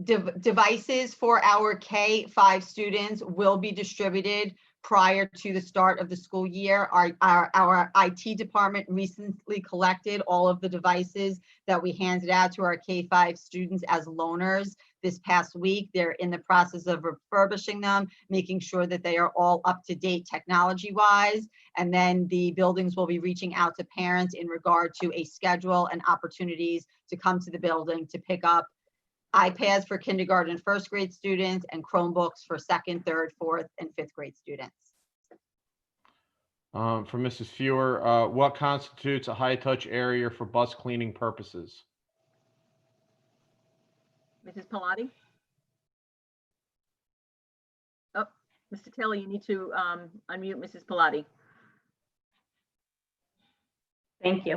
Devices for our K-5 students will be distributed prior to the start of the school year. Our IT department recently collected all of the devices that we handed out to our K-5 students as loaners this past week. They're in the process of refurbishing them, making sure that they are all up to date technology-wise. And then the buildings will be reaching out to parents in regard to a schedule and opportunities to come to the building to pick up iPads for kindergarten and first grade students and Chromebooks for second, third, fourth, and fifth grade students. For Mrs. Fewer, what constitutes a high-touch area for bus cleaning purposes? Mrs. Pilati? Oh, Mr. Taylor, you need to unmute Mrs. Pilati. Thank you.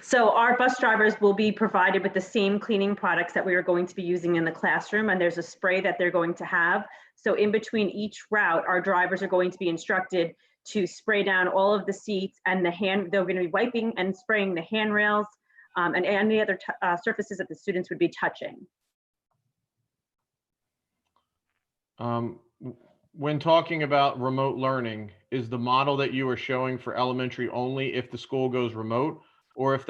So our bus drivers will be provided with the same cleaning products that we are going to be using in the classroom, and there's a spray that they're going to have. So in between each route, our drivers are going to be instructed to spray down all of the seats and they're going to be wiping and spraying the handrails and any other surfaces that the students would be touching. When talking about remote learning, is the model that you are showing for elementary only if the school goes remote, or is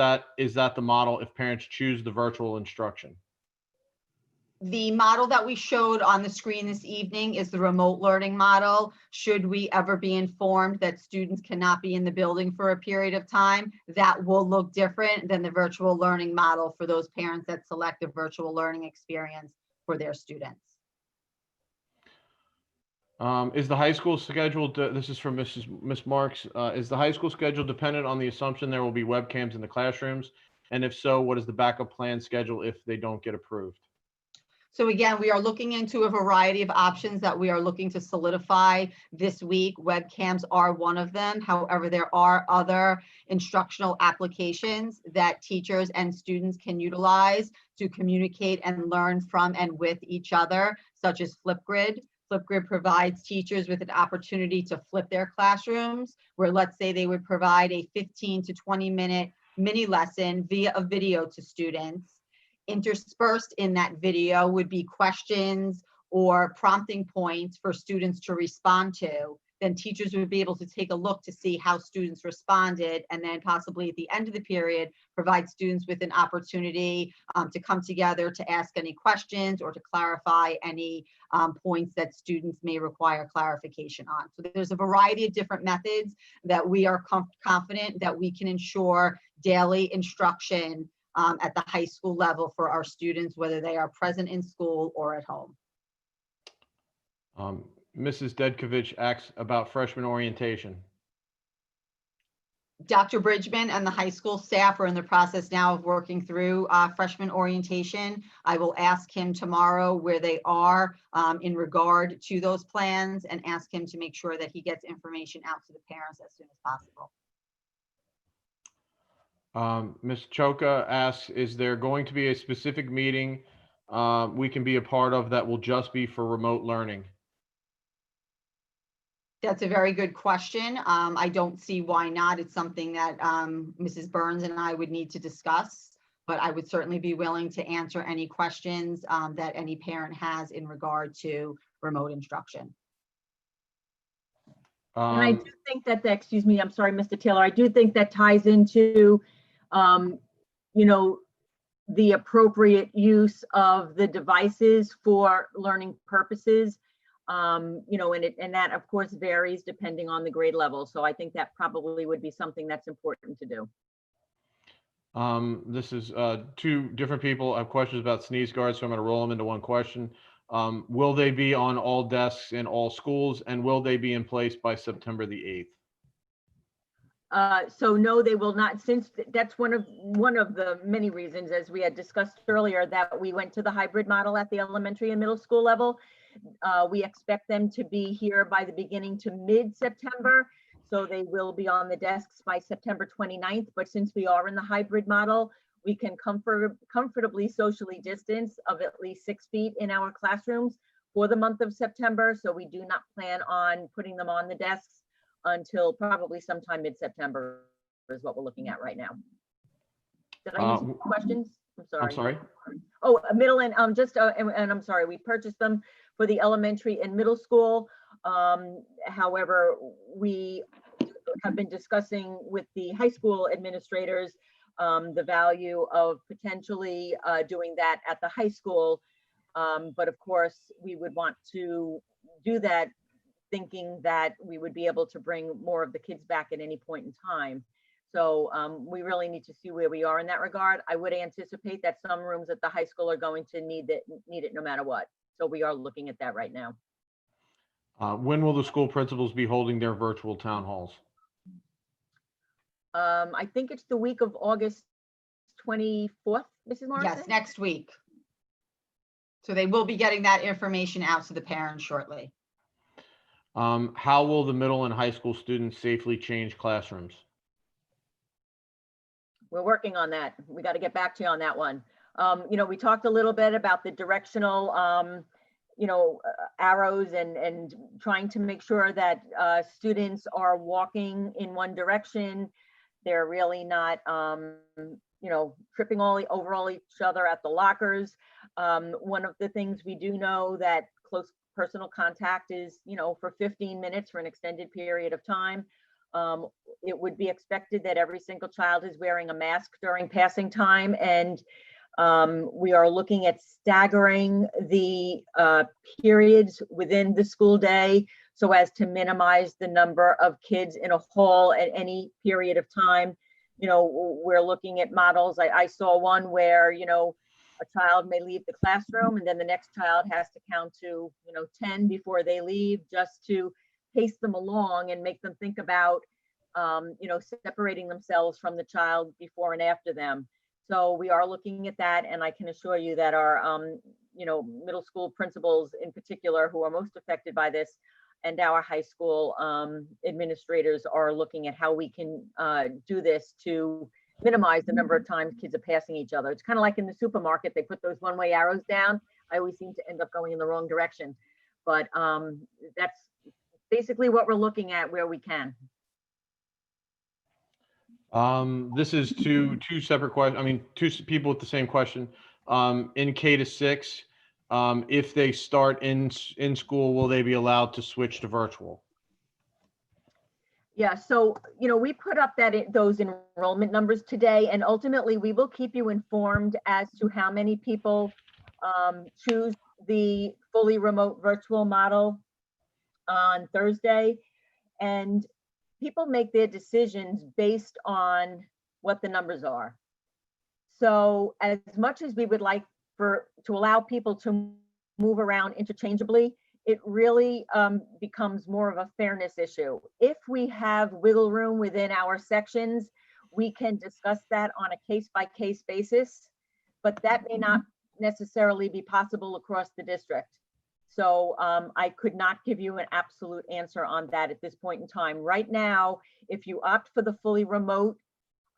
that the model if parents choose the virtual instruction? The model that we showed on the screen this evening is the remote learning model. Should we ever be informed that students cannot be in the building for a period of time, that will look different than the virtual learning model for those parents that select a virtual learning experience for their students. Is the high school schedule, this is from Miss Marks, is the high school schedule dependent on the assumption there will be webcams in the classrooms? And if so, what is the backup plan schedule if they don't get approved? So again, we are looking into a variety of options that we are looking to solidify this week. Webcams are one of them. However, there are other instructional applications that teachers and students can utilize to communicate and learn from and with each other, such as Flipgrid. Flipgrid provides teachers with an opportunity to flip their classrooms, where let's say they would provide a 15 to 20-minute mini lesson via a video to students. Interspersed in that video would be questions or prompting points for students to respond to. Then teachers would be able to take a look to see how students responded, and then possibly at the end of the period, provide students with an opportunity to come together to ask any questions or to clarify any points that students may require clarification on. So there's a variety of different methods that we are confident that we can ensure daily instruction at the high school level for our students, whether they are present in school or at home. Mrs. Dedkovich asks about freshman orientation. Dr. Bridgman and the high school staff are in the process now of working through freshman orientation. I will ask him tomorrow where they are in regard to those plans and ask him to make sure that he gets information out to the parents as soon as possible. Ms. Choka asks, is there going to be a specific meeting we can be a part of that will just be for remote learning? That's a very good question. I don't see why not. It's something that Mrs. Burns and I would need to discuss, but I would certainly be willing to answer any questions that any parent has in regard to remote instruction. And I do think that, excuse me, I'm sorry, Mr. Taylor, I do think that ties into, you know, the appropriate use of the devices for learning purposes. You know, and that of course varies depending on the grade level. So I think that probably would be something that's important to do. This is two different people have questions about sneeze guards, so I'm going to roll them into one question. Will they be on all desks in all schools, and will they be in place by September the 8th? So no, they will not, since that's one of the many reasons, as we had discussed earlier, that we went to the hybrid model at the elementary and middle school level. We expect them to be here by the beginning to mid-September. So they will be on the desks by September 29th. But since we are in the hybrid model, we can comfortably socially distance of at least 6 feet in our classrooms for the month of September. So we do not plan on putting them on the desks until probably sometime mid-September is what we're looking at right now. Did I answer questions? I'm sorry. I'm sorry. Oh, middle and and I'm sorry, we purchased them for the elementary and middle school. However, we have been discussing with the high school administrators the value of potentially doing that at the high school. But of course, we would want to do that thinking that we would be able to bring more of the kids back at any point in time. So we really need to see where we are in that regard. I would anticipate that some rooms at the high school are going to need it no matter what. So we are looking at that right now. When will the school principals be holding their virtual town halls? I think it's the week of August 24th, Mrs. Morrison? Yes, next week. So they will be getting that information out to the parents shortly. How will the middle and high school students safely change classrooms? We're working on that. We got to get back to you on that one. You know, we talked a little bit about the directional, arrows and trying to make sure that students are walking in one direction. They're really not, tripping over each other at the lockers. One of the things we do know that close personal contact is, for 15 minutes for an extended period of time. It would be expected that every single child is wearing a mask during passing time, and we are looking at staggering the periods within the school day so as to minimize the number of kids in a hall at any period of time. We're looking at models. I saw one where, a child may leave the classroom and then the next child has to count to, 10 before they leave, just to pace them along and make them think about, separating themselves from the child before and after them. So we are looking at that, and I can assure you that our, middle school principals in particular, who are most affected by this, and our high school administrators are looking at how we can do this to minimize the number of times kids are passing each other. It's kind of like in the supermarket, they put those one-way arrows down. I always seem to end up going in the wrong direction, but that's basically what we're looking at where we can. This is two separate questions. I mean, two people with the same question. In K to 6, if they start in school, will they be allowed to switch to virtual? Yeah, so, we put up those enrollment numbers today, and ultimately we will keep you informed as to how many people choose the fully remote virtual model on Thursday. And people make their decisions based on what the numbers are. So as much as we would like to allow people to move around interchangeably, it really becomes more of a fairness issue. If we have wiggle room within our sections, we can discuss that on a case-by-case basis, but that may not necessarily be possible across the district. So I could not give you an absolute answer on that at this point in time. Right now, if you opt for the fully remote,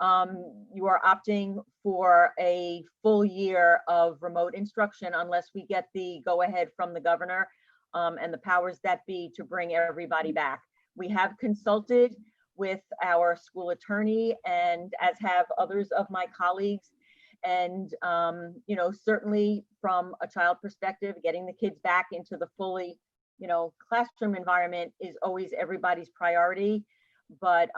you are opting for a full year of remote instruction unless we get the go-ahead from the governor and the powers that be to bring everybody back. We have consulted with our school attorney, and as have others of my colleagues. And, certainly from a child perspective, getting the kids back into the fully, classroom environment is always everybody's priority. But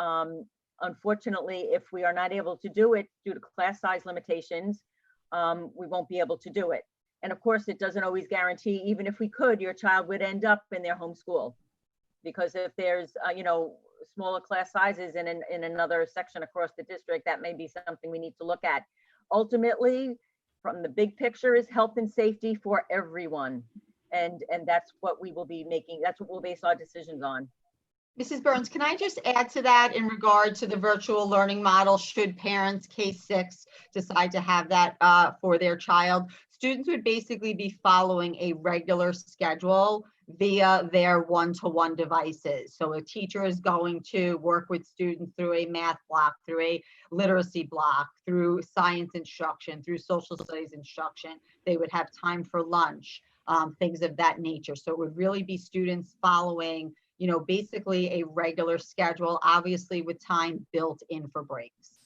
unfortunately, if we are not able to do it due to class size limitations, we won't be able to do it. And of course, it doesn't always guarantee, even if we could, your child would end up in their home school. Because if there's, smaller class sizes in another section across the district, that may be something we need to look at. Ultimately, from the big picture, is health and safety for everyone. And that's what we will be making, that's what we'll base our decisions on. Mrs. Burns, can I just add to that in regard to the virtual learning model? Should parents K-6 decide to have that for their child, students would basically be following a regular schedule via their one-to-one devices. So a teacher is going to work with students through a math block, through a literacy block, through science instruction, through social studies instruction. They would have time for lunch, things of that nature. So it would really be students following, basically a regular schedule, obviously with time built in for breaks.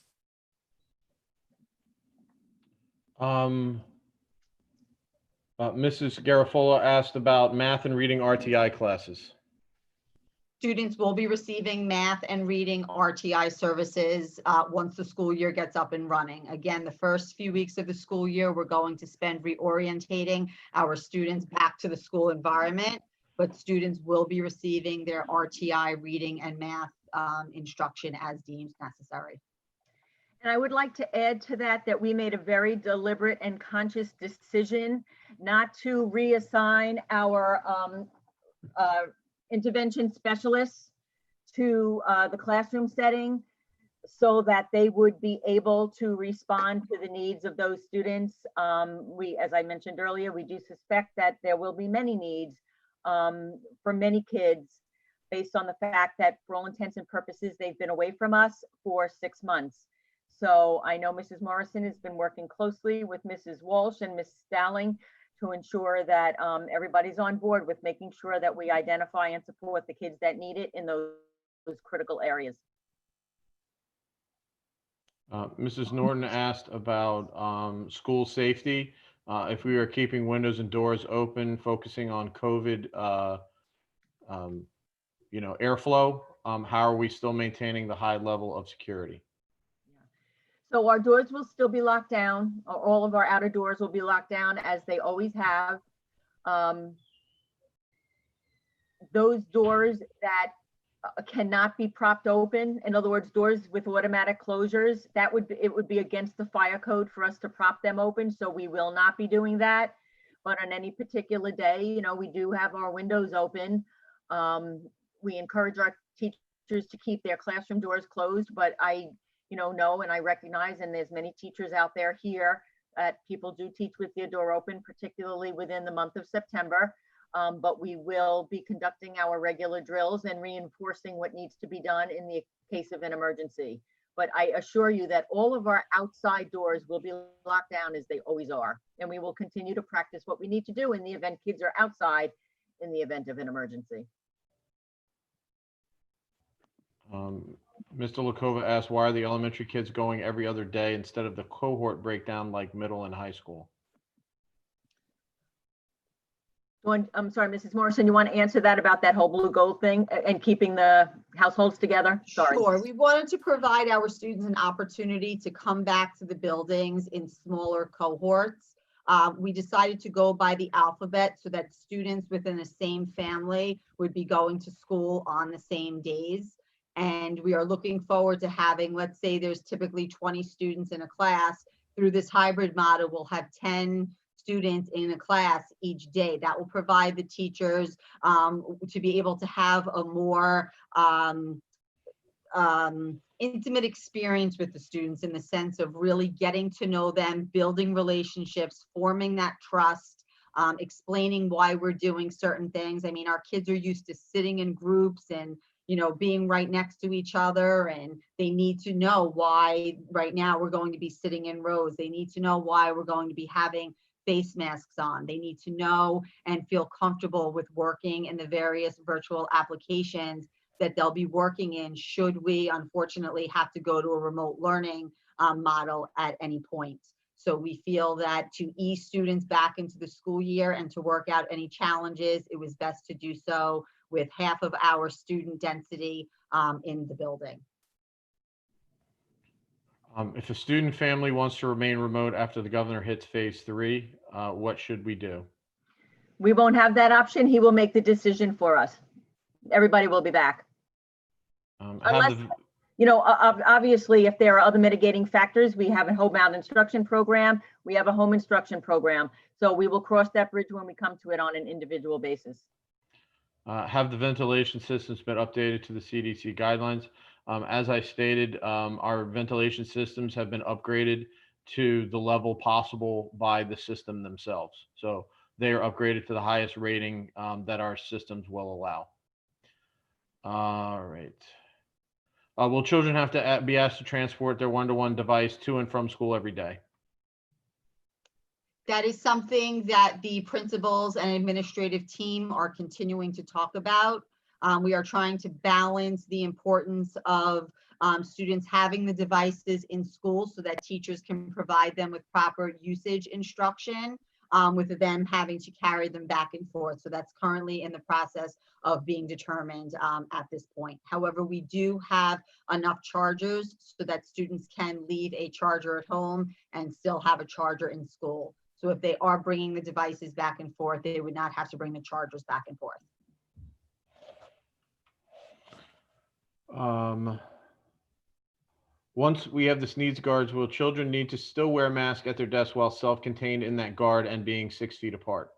Mrs. Garofalo asked about math and reading RTI classes. Students will be receiving math and reading RTI services once the school year gets up and running. Again, the first few weeks of the school year, we're going to spend reorientating our students back to the school environment, but students will be receiving their RTI reading and math instruction as deemed necessary. And I would like to add to that we made a very deliberate and conscious decision not to reassign our intervention specialists to the classroom setting so that they would be able to respond to the needs of those students. As I mentioned earlier, we do suspect that there will be many needs for many kids based on the fact that for all intents and purposes, they've been away from us for 6 months. So I know Mrs. Morrison has been working closely with Mrs. Walsh and Ms. Dowling to ensure that everybody's on board with making sure that we identify and support the kids that need it in those critical areas. Mrs. Norton asked about school safety. If we are keeping windows and doors open, focusing on COVID, airflow, how are we still maintaining the high level of security? So our doors will still be locked down. All of our outer doors will be locked down as they always have. Those doors that cannot be propped open, in other words, doors with automatic closures, it would be against the fire code for us to prop them open. So we will not be doing that. But on any particular day, we do have our windows open. We encourage our teachers to keep their classroom doors closed, but I know and I recognize, and there's many teachers out there here that people do teach with their door open, particularly within the month of September. But we will be conducting our regular drills and reinforcing what needs to be done in the case of an emergency. But I assure you that all of our outside doors will be locked down as they always are. And we will continue to practice what we need to do in the event kids are outside in the event of an emergency. Mr. Lakova asked, why are the elementary kids going every other day instead of the cohort breakdown like middle and high school? I'm sorry, Mrs. Morrison, you want to answer that about that whole blue gold thing and keeping the households together? Sorry. Sure. We wanted to provide our students an opportunity to come back to the buildings in smaller cohorts. We decided to go by the alphabet so that students within the same family would be going to school on the same days. And we are looking forward to having, let's say there's typically 20 students in a class. Through this hybrid model, we'll have 10 students in a class each day. That will provide the teachers to be able to have a more intimate experience with the students, in the sense of really getting to know them, building relationships, forming that trust, explaining why we're doing certain things. I mean, our kids are used to sitting in groups and being right next to each other, and they need to know why right now we're going to be sitting in rows. They need to know why we're going to be having face masks on. They need to know and feel comfortable with working in the various virtual applications that they'll be working in, should we unfortunately have to go to a remote learning model at any point. So we feel that to ease students back into the school year and to work out any challenges, it was best to do so with half of our student density in the building. If a student family wants to remain remote after the governor hits phase 3, what should we do? We won't have that option. He will make the decision for us. Everybody will be back. Unless, obviously, if there are other mitigating factors, we have a homebound instruction program. We have a home instruction program. So we will cross that bridge when we come to it on an individual basis. Have the ventilation systems been updated to the CDC guidelines? As I stated, our ventilation systems have been upgraded to the level possible by the system themselves. So they are upgraded to the highest rating that our systems will allow. All right. Will children have to be asked to transport their one-to-one device to and from school every day? That is something that the principals and administrative team are continuing to talk about. We are trying to balance the importance of students having the devices in school so that teachers can provide them with proper usage instruction, with them having to carry them back and forth. So that's currently in the process of being determined at this point. However, we do have enough chargers so that students can leave a charger at home and still have a charger in school. So if they are bringing the devices back and forth, they would not have to bring the chargers back and forth. Once we have the needs guards, will children need to still wear a mask at their desk while self-contained in that guard and being 6 feet apart?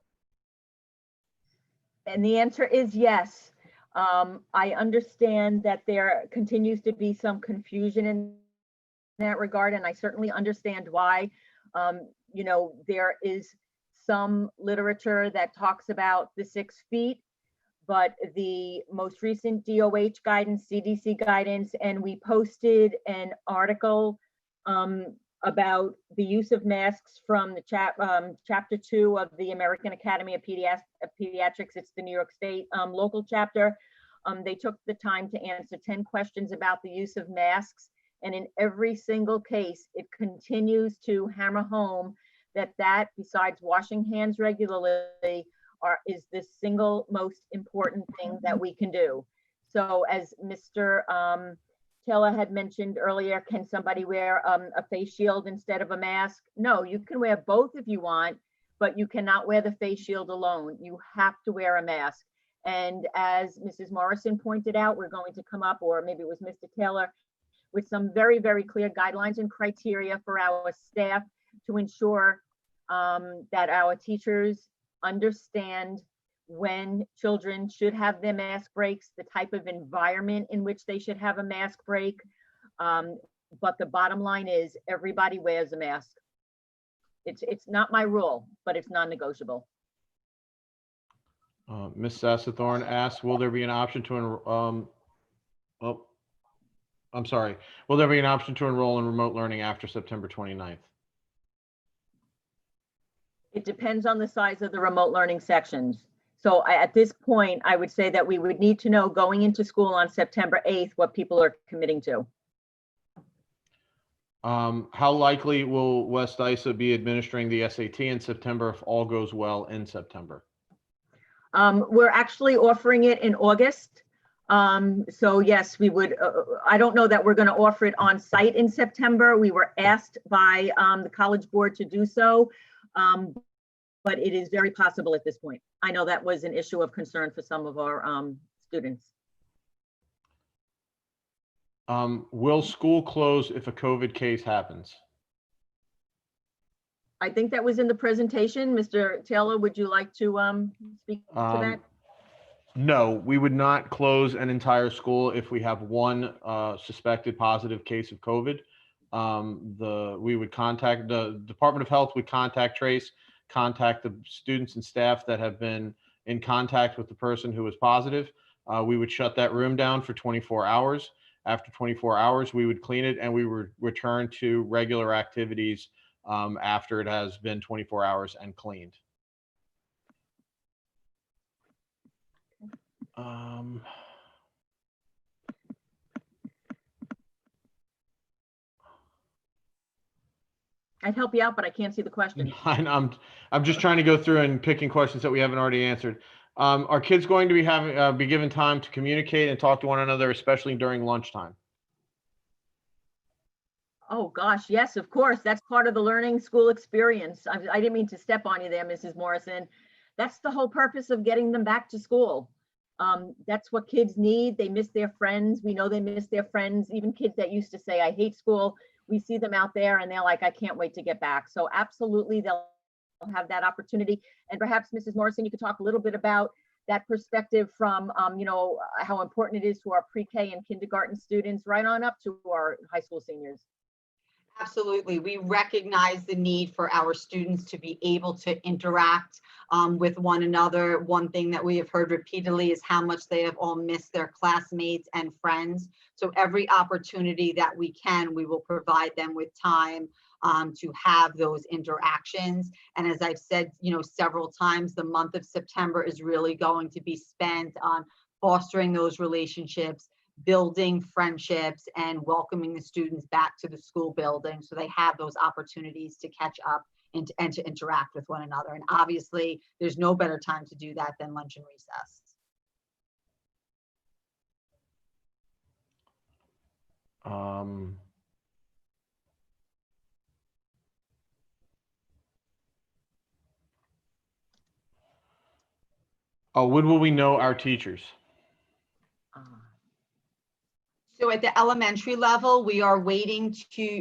And the answer is yes. I understand that there continues to be some confusion in that regard, and I certainly understand why. There is some literature that talks about the 6 feet, but the most recent DOH guidance, CDC guidance, and we posted an article about the use of masks from the chapter 2 of the American Academy of Pediatrics. It's the New York State local chapter. They took the time to answer 10 questions about the use of masks. And in every single case, it continues to hammer home that besides washing hands regularly is the single most important thing that we can do. So as Mr. Taylor had mentioned earlier, can somebody wear a face shield instead of a mask? No, you can wear both if you want, but you cannot wear the face shield alone. You have to wear a mask. And as Mrs. Morrison pointed out, we're going to come up, or maybe it was Mr. Taylor, with some very, very clear guidelines and criteria for our staff to ensure that our teachers understand when children should have their mask breaks, the type of environment in which they should have a mask break. But the bottom line is everybody wears a mask. It's not my rule, but it's non-negotiable. Ms. Sassathorn asks, will there be an option to, I'm sorry. Will there be an option to enroll in remote learning after September 29th? It depends on the size of the remote learning sections. So at this point, I would say that we would need to know going into school on September 8th what people are committing to. How likely will West ISA be administering the SAT in September if all goes well in September? We're actually offering it in August. So yes, we would, I don't know that we're going to offer it on site in September. We were asked by the College Board to do so, but it is very possible at this point. I know that was an issue of concern for some of our students. Will school close if a COVID case happens? I think that was in the presentation. Mr. Taylor, would you like to speak to that? No, we would not close an entire school if we have one suspected positive case of COVID. We would contact the Department of Health, would contact Trace, contact the students and staff that have been in contact with the person who was positive. We would shut that room down for 24 hours. After 24 hours, we would clean it and we would return to regular activities after it has been 24 hours and cleaned. I'd help you out, but I can't see the question. I'm just trying to go through and picking questions that we haven't already answered. Are kids going to be be given time to communicate and talk to one another, especially during lunchtime? Oh gosh, yes, of course. That's part of the learning school experience. I didn't mean to step on you there, Mrs. Morrison. That's the whole purpose of getting them back to school. That's what kids need. They miss their friends. We know they miss their friends. Even kids that used to say, I hate school, we see them out there and they're like, I can't wait to get back. So absolutely, they'll have that opportunity. And perhaps Mrs. Morrison, you could talk a little bit about that perspective from, you know, how important it is to our pre-K and kindergarten students right on up to our high school seniors. Absolutely. We recognize the need for our students to be able to interact with one another. One thing that we have heard repeatedly is how much they have all missed their classmates and friends. So every opportunity that we can, we will provide them with time to have those interactions. And as I've said, you know, several times, the month of September is really going to be spent on fostering those relationships, building friendships, and welcoming the students back to the school building so they have those opportunities to catch up and to interact with one another. And obviously, there's no better time to do that than lunch and recess. When will we know our teachers? So at the elementary level, we are waiting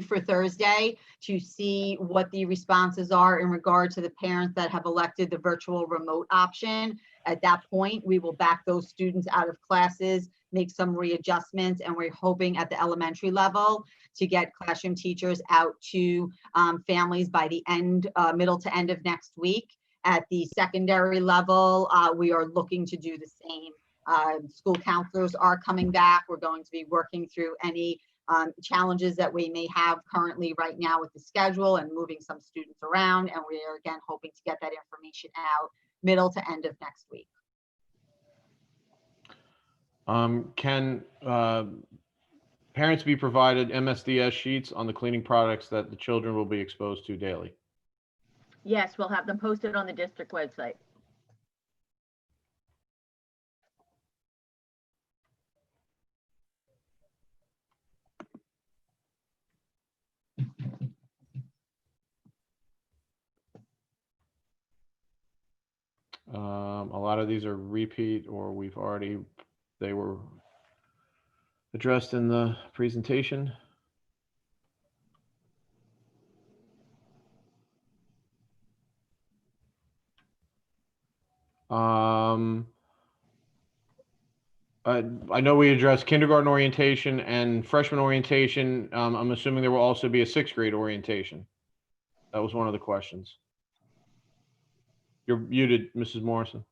for Thursday to see what the responses are in regard to the parents that have elected the virtual remote option. At that point, we will back those students out of classes, make some readjustments, and we're hoping at the elementary level to get classroom teachers out to families by the middle to end of next week. At the secondary level, we are looking to do the same. School counselors are coming back. We're going to be working through any challenges that we may have currently right now with the schedule and moving some students around. And we are again hoping to get that information out middle to end of next week. Can parents be provided MSDS sheets on the cleaning products that the children will be exposed to daily? Yes, we'll have them posted on the district website. A lot of these are repeat, or they were addressed in the presentation. I know we addressed kindergarten orientation and freshman orientation. I'm assuming there will also be a 6th grade orientation. That was one of the questions. You're muted, Mrs. Morrison.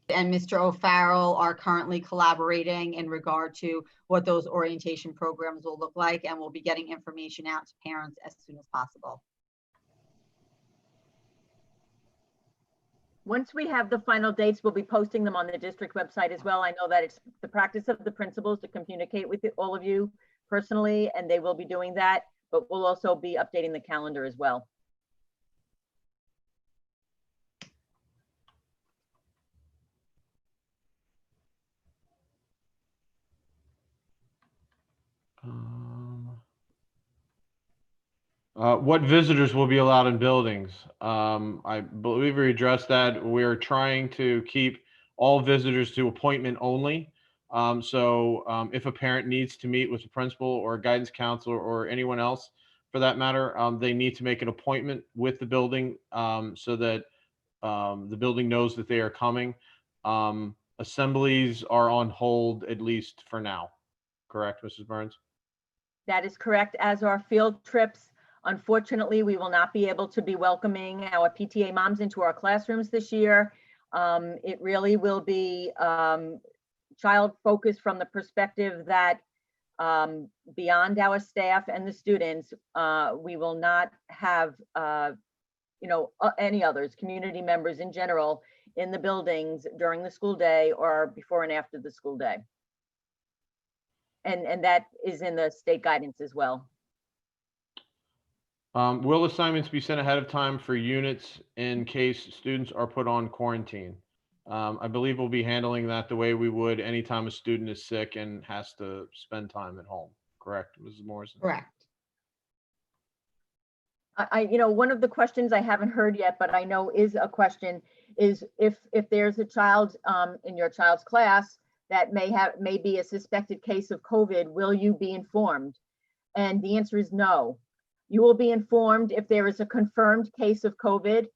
And Mr. O'Farrell are currently collaborating in regard to what those orientation programs will look like, and we'll be getting information out to parents as soon as possible. Once we have the final dates, we'll be posting them on the district website as well. I know that it's the practice of the principals to communicate with all of you personally, and they will be doing that, but we'll also be updating the calendar as well. What visitors will be allowed in buildings? I believe we addressed that. We're trying to keep all visitors to appointment only. If a parent needs to meet with the principal or a guidance counselor or anyone else for that matter, they need to make an appointment with the building so that the building knows that they are coming. Assemblies are on hold, at least for now. Correct, Mrs. Burns? That is correct, as are field trips. Unfortunately, we will not be able to be welcoming our PTA moms into our classrooms this year. It really will be child focused from the perspective that beyond our staff and the students, we will not have any others, community members in general, in the buildings during the school day or before and after the school day. And that is in the state guidance as well. Will assignments be sent ahead of time for units in case students are put on quarantine? I believe we'll be handling that the way we would anytime a student is sick and has to spend time at home. Correct, Mrs. Morrison? Correct. One of the questions I haven't heard yet, but I know is a question, is if there's a child in your child's class that may be a suspected case of COVID, will you be informed? And the answer is no. You will be informed if there is a confirmed case of COVID.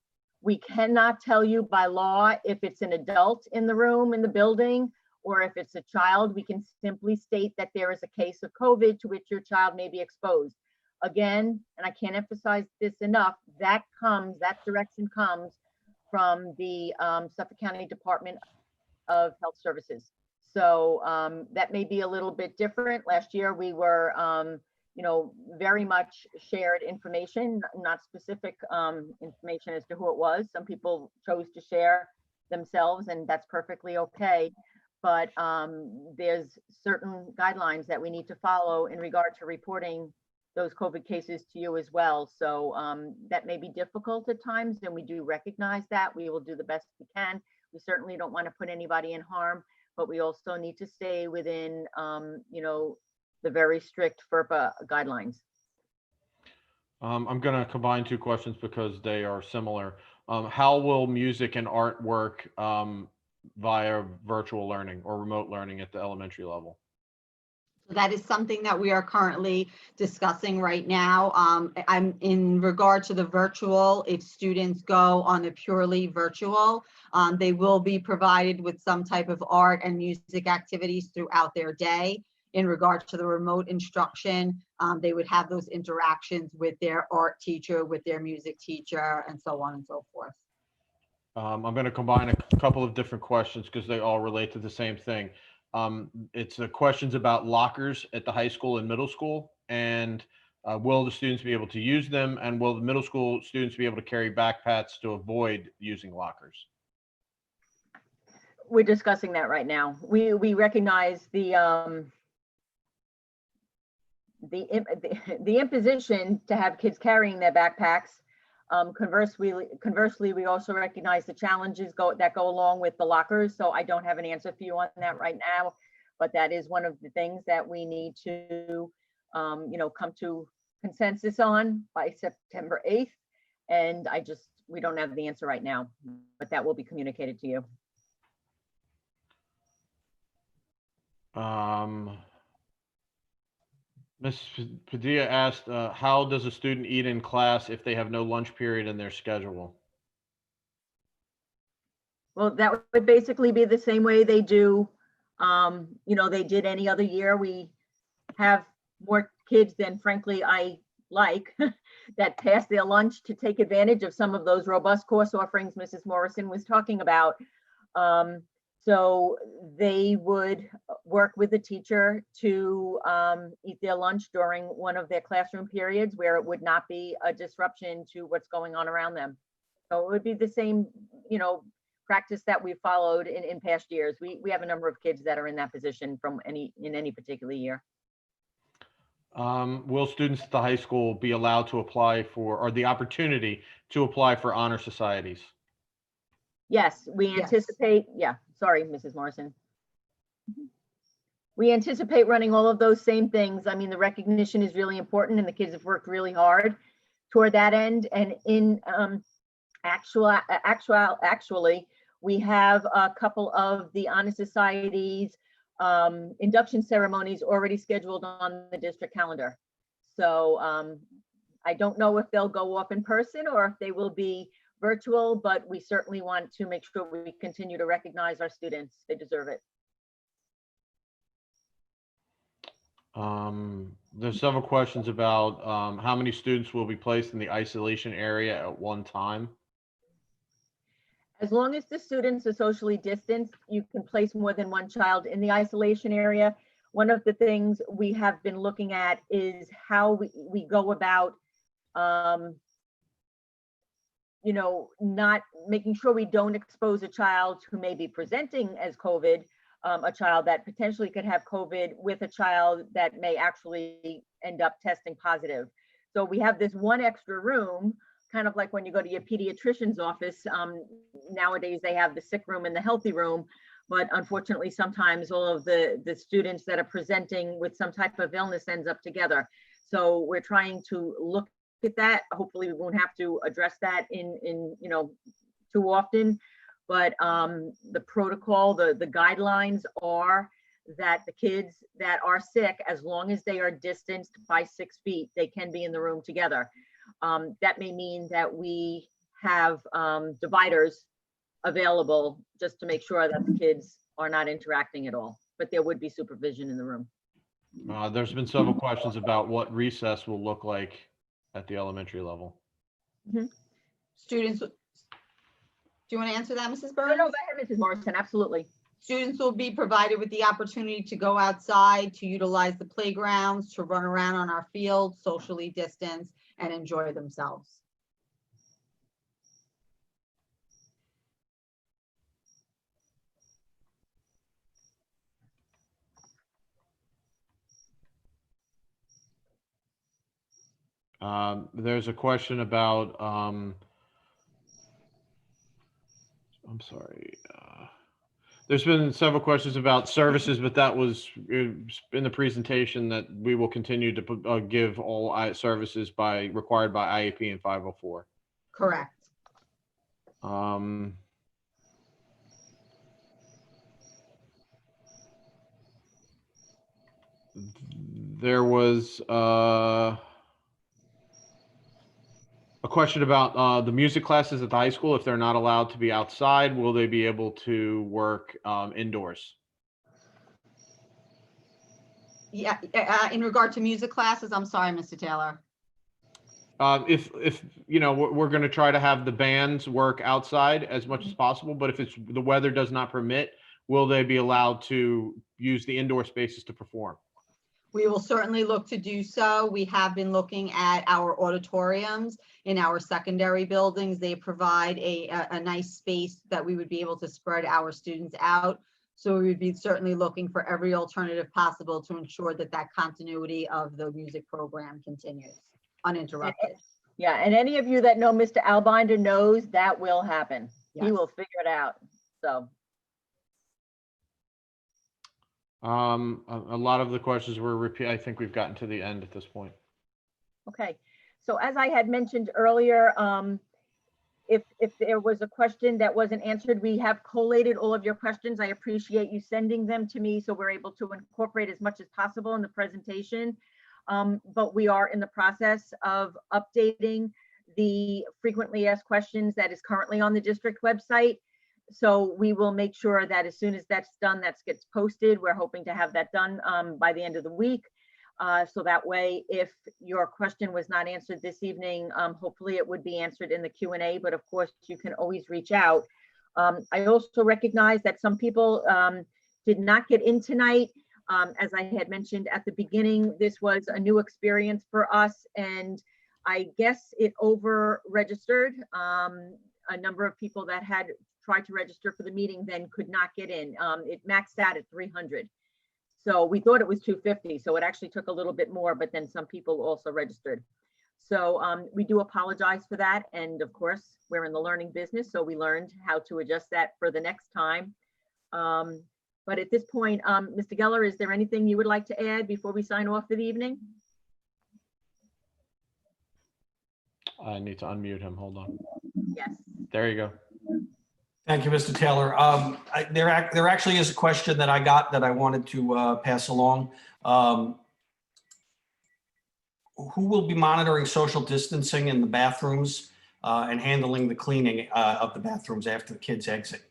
We cannot tell you by law if it's an adult in the room, in the building, or if it's a child. We can simply state that there is a case of COVID to which your child may be exposed. Again, and I can't emphasize this enough, that direction comes from the Suffolk County Department of Health Services. So that may be a little bit different. Last year we were very much shared information, not specific information as to who it was. Some people chose to share themselves, and that's perfectly okay. But there's certain guidelines that we need to follow in regard to reporting those COVID cases to you as well. So that may be difficult at times, and we do recognize that. We will do the best we can. We certainly don't want to put anybody in harm, but we also need to stay within, the very strict FERPA guidelines. I'm going to combine two questions because they are similar. How will music and art work via virtual learning or remote learning at the elementary level? That is something that we are currently discussing right now. I'm in regard to the virtual. If students go on a purely virtual, they will be provided with some type of art and music activities throughout their day. In regard to the remote instruction, they would have those interactions with their art teacher, with their music teacher, and so on and so forth. I'm going to combine a couple of different questions because they all relate to the same thing. It's questions about lockers at the high school and middle school, and will the students be able to use them, and will the middle school students be able to carry backpacks to avoid using lockers? We're discussing that right now. We recognize the imposition to have kids carrying their backpacks. Conversely, we also recognize the challenges that go along with the lockers. So I don't have an answer for you on that right now, but that is one of the things that we need to, come to consensus on by September 8th. And we don't have the answer right now, but that will be communicated to you. Ms. Padilla asked, how does a student eat in class if they have no lunch period in their schedule? Well, that would basically be the same way they do, they did any other year. We have more kids than frankly I like that pass their lunch to take advantage of some of those robust course offerings Mrs. Morrison was talking about. So they would work with the teacher to eat their lunch during one of their classroom periods where it would not be a disruption to what's going on around them. So it would be the same, practice that we followed in past years. We have a number of kids that are in that position in any particular year. Will students at the high school be allowed to apply for, or the opportunity to apply for honor societies? Yes, we anticipate, sorry, Mrs. Morrison. We anticipate running all of those same things. I mean, the recognition is really important and the kids have worked really hard toward that end. And in actually, we have a couple of the honor societies induction ceremonies already scheduled on the district calendar. So I don't know if they'll go off in person or if they will be virtual, but we certainly want to make sure we continue to recognize our students. They deserve it. There's several questions about how many students will be placed in the isolation area at one time. As long as the students are socially distanced, you can place more than one child in the isolation area. One of the things we have been looking at is how we go about not making sure we don't expose a child who may be presenting as COVID, a child that potentially could have COVID with a child that may actually end up testing positive. So we have this one extra room, kind of like when you go to your pediatrician's office. Nowadays they have the sick room and the healthy room, but unfortunately sometimes all of the students that are presenting with some type of illness ends up together. So we're trying to look at that. Hopefully we won't have to address that in too often, but the protocol, the guidelines are that the kids that are sick, as long as they are distanced by 6 feet, they can be in the room together. That may mean that we have dividers available just to make sure that the kids are not interacting at all, but there would be supervision in the room. There's been several questions about what recess will look like at the elementary level. Mm-hmm. Students, do you want to answer that, Mrs. Burns? No, go ahead, Mrs. Morrison, absolutely. Students will be provided with the opportunity to go outside, to utilize the playgrounds, to run around on our field, socially distanced, and enjoy themselves. There's a question about, I'm sorry. There's been several questions about services, but that was in the presentation that we will continue to give all services required by IEP and 504. Correct. There was a question about the music classes at the high school. If they're not allowed to be outside, will they be able to work indoors? Yeah, in regard to music classes, I'm sorry, Mr. Taylor. If we're going to try to have the bands work outside as much as possible, but if the weather does not permit, will they be allowed to use the indoor spaces to perform? We will certainly look to do so. We have been looking at our auditoriums in our secondary buildings. They provide a nice space that we would be able to spread our students out. So we would be certainly looking for every alternative possible to ensure that that continuity of the music program continues uninterrupted. Yeah, and any of you that know Mr. Albinder knows that will happen. He Yes. will figure it out. So, A lot of the questions were repeat. I think we've gotten to the end at this point. okay. So as I had mentioned earlier, if there was a question that wasn't answered, we have collated all of your questions. I appreciate you sending them to me so we're able to incorporate as much as possible in the presentation. But we are in the process of updating the frequently asked questions that is currently on the district website. So we will make sure that as soon as that's done, that gets posted. We're hoping to have that done by the end of the week. So that way, if your question was not answered this evening, hopefully it would be answered in the Q&A, but of course you can always reach out. I also recognize that some people did not get in tonight. As I had mentioned at the beginning, this was a new experience for us, and I guess it over-registered. A number of people that had tried to register for the meeting then could not get in. It maxed out at 300. So we thought it was 250, so it actually took a little bit more, but then some people also registered. So we do apologize for that. And of course, we're in the learning business, so we learned how to adjust that for the next time. But at this point, Mr. Geller, is there anything you would like to add before we sign off for the evening? I need to unmute him. Hold on. Yes. There you go. Thank you, Mr. Taylor. There actually is a question that I got that I wanted to pass along. Who will be monitoring social distancing in the bathrooms and handling the cleaning of the bathrooms after the kids exit?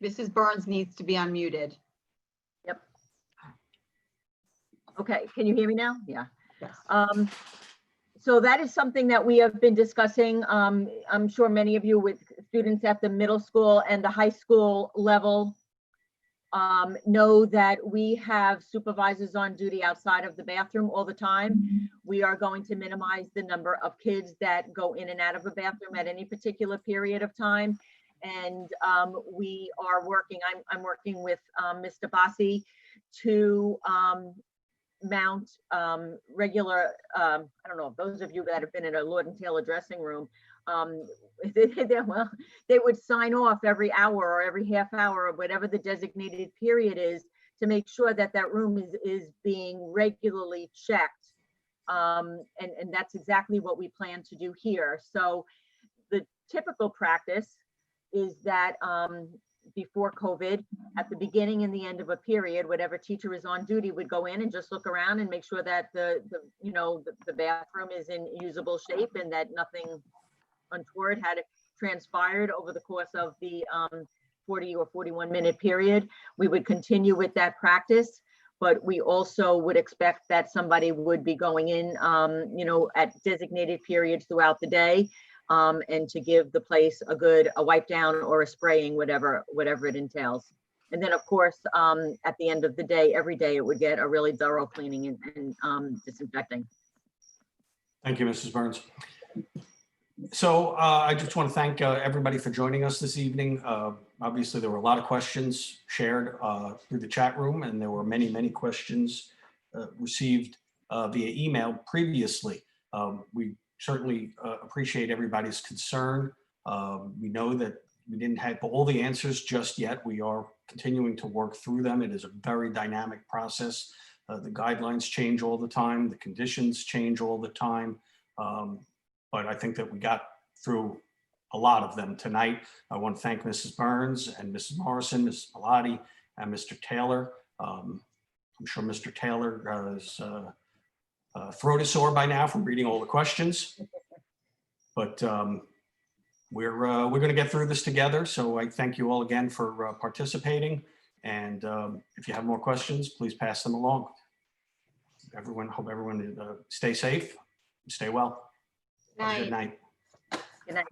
Mrs. Burns needs to be unmuted. Yep. Okay, can you hear me now? Yeah. Yes. So that is something that we have been discussing. I'm sure many of you with students at the middle school and the high school level know that we have supervisors on duty outside of the bathroom all the time. We are going to minimize the number of kids that go in and out of a bathroom at any particular period of time. And we are working, I'm working with Mr. Bassi to mount regular, I don't know, those of you that have been in a Lord and Taylor dressing room, they would sign off every hour or every half hour or whatever the designated period is to make sure that that room is being regularly checked. And that's exactly what we plan to do here. So the typical practice is that before COVID, at the beginning and the end of a period, whatever teacher is on duty would go in and just look around and make sure that the bathroom is in usable shape and that nothing untoward had transpired over the course of the 40 or 41 minute period. We would continue with that practice, but we also would expect that somebody would be going in, at designated periods throughout the day. And to give the place a wipe down or a spraying, whatever it entails. And then of course, at the end of the day, every day it would get a really thorough cleaning and disinfecting. Thank you, Mrs. Burns. So I just want to thank everybody for joining us this evening. Obviously, there were a lot of questions shared through the chat room, and there were many, many questions received via email previously. We certainly appreciate everybody's concern. We know that we didn't have all the answers just yet. We are continuing to work through them. It is a very dynamic process. The guidelines change all the time. The conditions change all the time. But I think that we got through a lot of them tonight. I want to thank Mrs. Burns and Mrs. Morrison, Mrs. Pilati, and Mr. Taylor. I'm sure Mr. Taylor is throat is sore by now from reading all the questions, but we're going to get through this together. So I thank you all again for participating. And if you have more questions, please pass them along. Hope everyone stay safe, stay well. Have a good night. Good night.